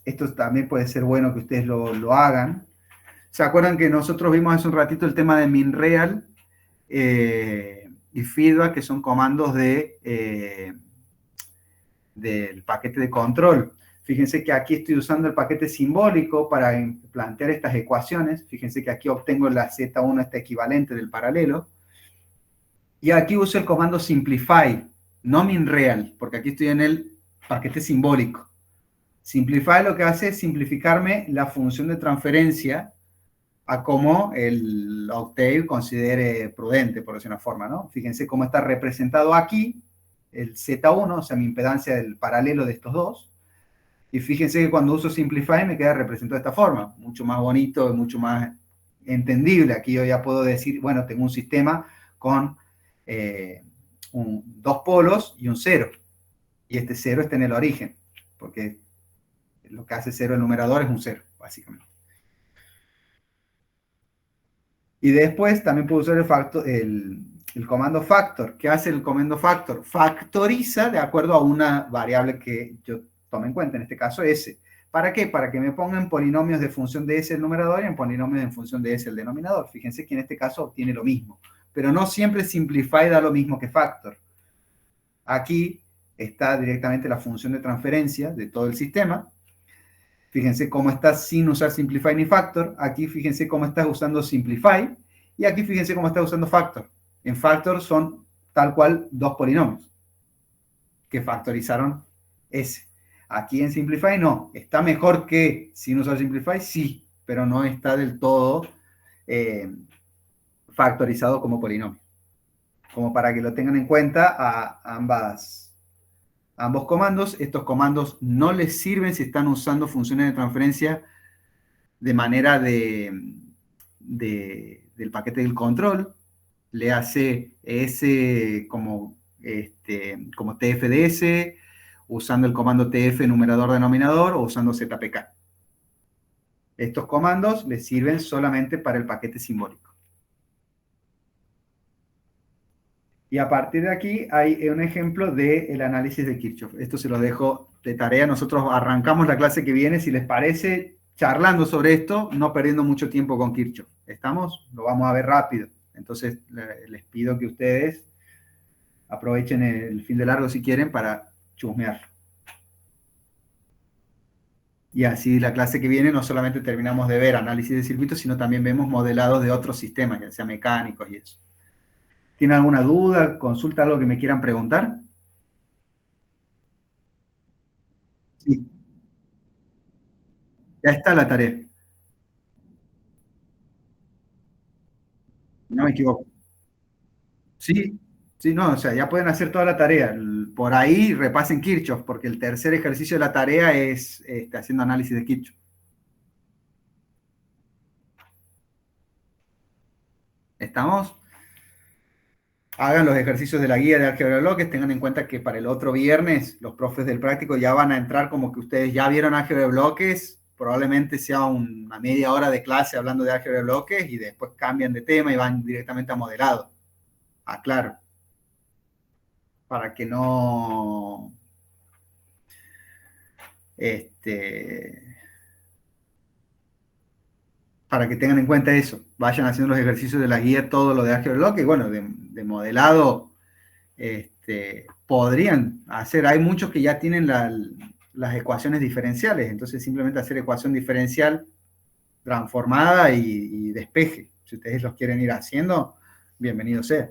esto también puede ser bueno que ustedes lo hagan. ¿Se acuerdan que nosotros vimos hace un ratito el tema de MinReal y feedback, que son comandos del paquete de control? Fíjense que aquí estoy usando el paquete simbólico para plantear estas ecuaciones. Fíjense que aquí obtengo la Z1, este equivalente del paralelo. Y aquí uso el comando simplify, no minreal, porque aquí estoy en el paquete simbólico. Simplify lo que hace es simplificarme la función de transferencia a como el Octave considere prudente, por decir una forma, ¿no? Fíjense cómo está representado aquí el Z1, o sea, mi impedancia del paralelo de estos dos. Y fíjense que cuando uso Simplify me queda representado de esta forma, mucho más bonito y mucho más entendible. Aquí yo ya puedo decir, bueno, tengo un sistema con dos polos y un cero. Y este cero está en el origen, porque lo que hace cero el numerador es un cero, básicamente. Y después también puedo usar el comando factor. ¿Qué hace el comando factor? Factoriza de acuerdo a una variable que yo tome en cuenta, en este caso s. ¿Para qué? Para que me pongan polinomios de función de s el numerador y en polinomios en función de s el denominador. Fíjense que en este caso obtiene lo mismo. Pero no siempre simplify da lo mismo que factor. Aquí está directamente la función de transferencia de todo el sistema. Fíjense cómo está sin usar simplify ni factor. Aquí fíjense cómo está usando simplify. Y aquí fíjense cómo está usando factor. En factor son tal cual dos polinomios que factorizaron S. Aquí en simplify no. ¿Está mejor que sin usar simplify? Sí, pero no está del todo factorizado como polinomio. Como para que lo tengan en cuenta a ambos comandos. Estos comandos no les sirven si están usando funciones de transferencia de manera del paquete del control. Le hace S como TFDS, usando el comando TF numerador-denominador o usando ZPK. Estos comandos les sirven solamente para el paquete simbólico. Y a partir de aquí hay un ejemplo del análisis de Kirchhoff. Esto se los dejo de tarea. Nosotros arrancamos la clase que viene, si les parece, charlando sobre esto, no perdiendo mucho tiempo con Kirchhoff. ¿Estamos? Lo vamos a ver rápido. Entonces, les pido que ustedes aprovechen el fin de largo si quieren para chusmear. Y así la clase que viene no solamente terminamos de ver análisis de circuitos, sino también vemos modelados de otros sistemas, ya sea mecánicos y eso. ¿Tienen alguna duda, consulta, algo que me quieran preguntar? Sí. Ya está la tarea. No me equivoco. Sí, sí, no, o sea, ya pueden hacer toda la tarea. Por ahí repasen Kirchhoff, porque el tercer ejercicio de la tarea es haciendo análisis de Kirchhoff. ¿Estamos? Hagan los ejercicios de la guía de álgebra de bloques, tengan en cuenta que para el otro viernes los profes del práctico ya van a entrar como que ustedes ya vieron álgebra de bloques, probablemente sea una media hora de clase hablando de álgebra de bloques y después cambian de tema y van directamente a modelado. Aclaro. Para que no... para que tengan en cuenta eso. Vayan haciendo los ejercicios de la guía, todo lo de álgebra de bloques, y bueno, de modelado podrían hacer. Hay muchos que ya tienen las ecuaciones diferenciales, entonces simplemente hacer ecuación diferencial transformada y despeje. Si ustedes los quieren ir haciendo, bienvenido sea.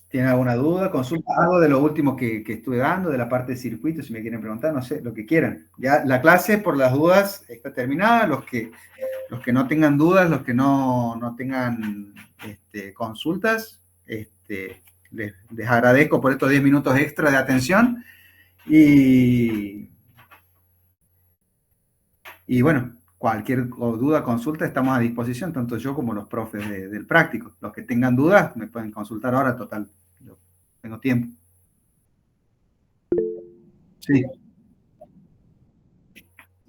¿Tienen alguna duda? Consulta algo de lo último que estuve dando, de la parte de circuito, si me quieren preguntar, no sé, lo que quieran. Ya la clase, por las dudas, está terminada. Los que no tengan dudas, los que no tengan consultas, les agradezco por estos 10 minutos extra de atención. Y bueno, cualquier duda, consulta, estamos a disposición, tanto yo como los profes del práctico. Los que tengan dudas, me pueden consultar ahora, total. Yo tengo tiempo. Sí,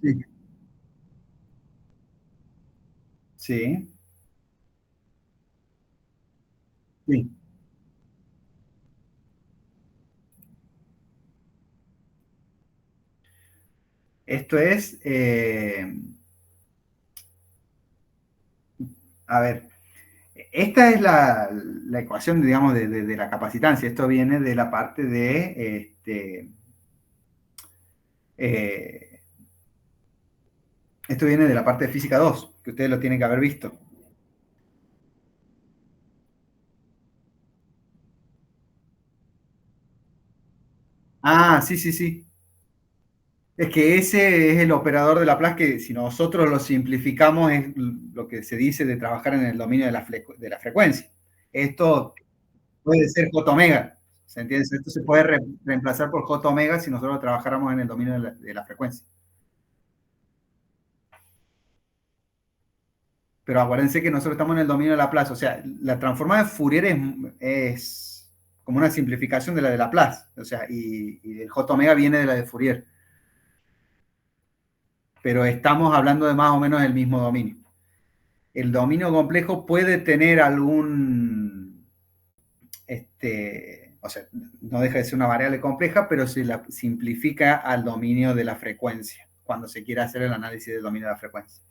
sí, sí, sí. Esto es, a ver, Esta es la ecuación, digamos, de la capacitancia. Esto viene de la parte de... esto viene de la parte de física 2, que ustedes lo tienen que haber visto. Ah, sí, sí, sí. Es que ese es el operador de Laplace que si nosotros lo simplificamos es lo que se dice de trabajar en el dominio de la frecuencia. Esto puede ser J omega, ¿se entiende? Esto se puede reemplazar por J omega si nosotros trabajáramos en el dominio de la frecuencia. Pero acuérdense que nosotros estamos en el dominio de Laplace, o sea, la transformada de Fourier es como una simplificación de la de Laplace, o sea, y el J omega viene de la de Fourier. Pero estamos hablando de más o menos el mismo dominio. El dominio complejo puede tener algún, o sea, no deja de ser una variable compleja, pero se la simplifica al dominio de la frecuencia, cuando se quiere hacer el análisis del dominio de la frecuencia.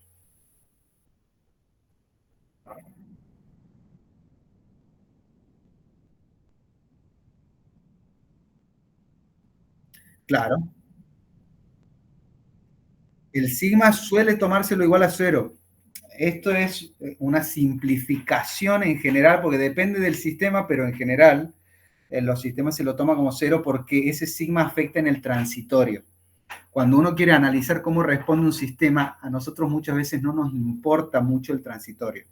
Claro. El sigma suele tomárselo igual a 0. Esto es una simplificación en general, porque depende del sistema, pero en general en los sistemas se lo toma como 0 porque ese sigma afecta en el transitorio. Cuando uno quiere analizar cómo responde un sistema, a nosotros muchas veces no nos importa mucho el transitorio.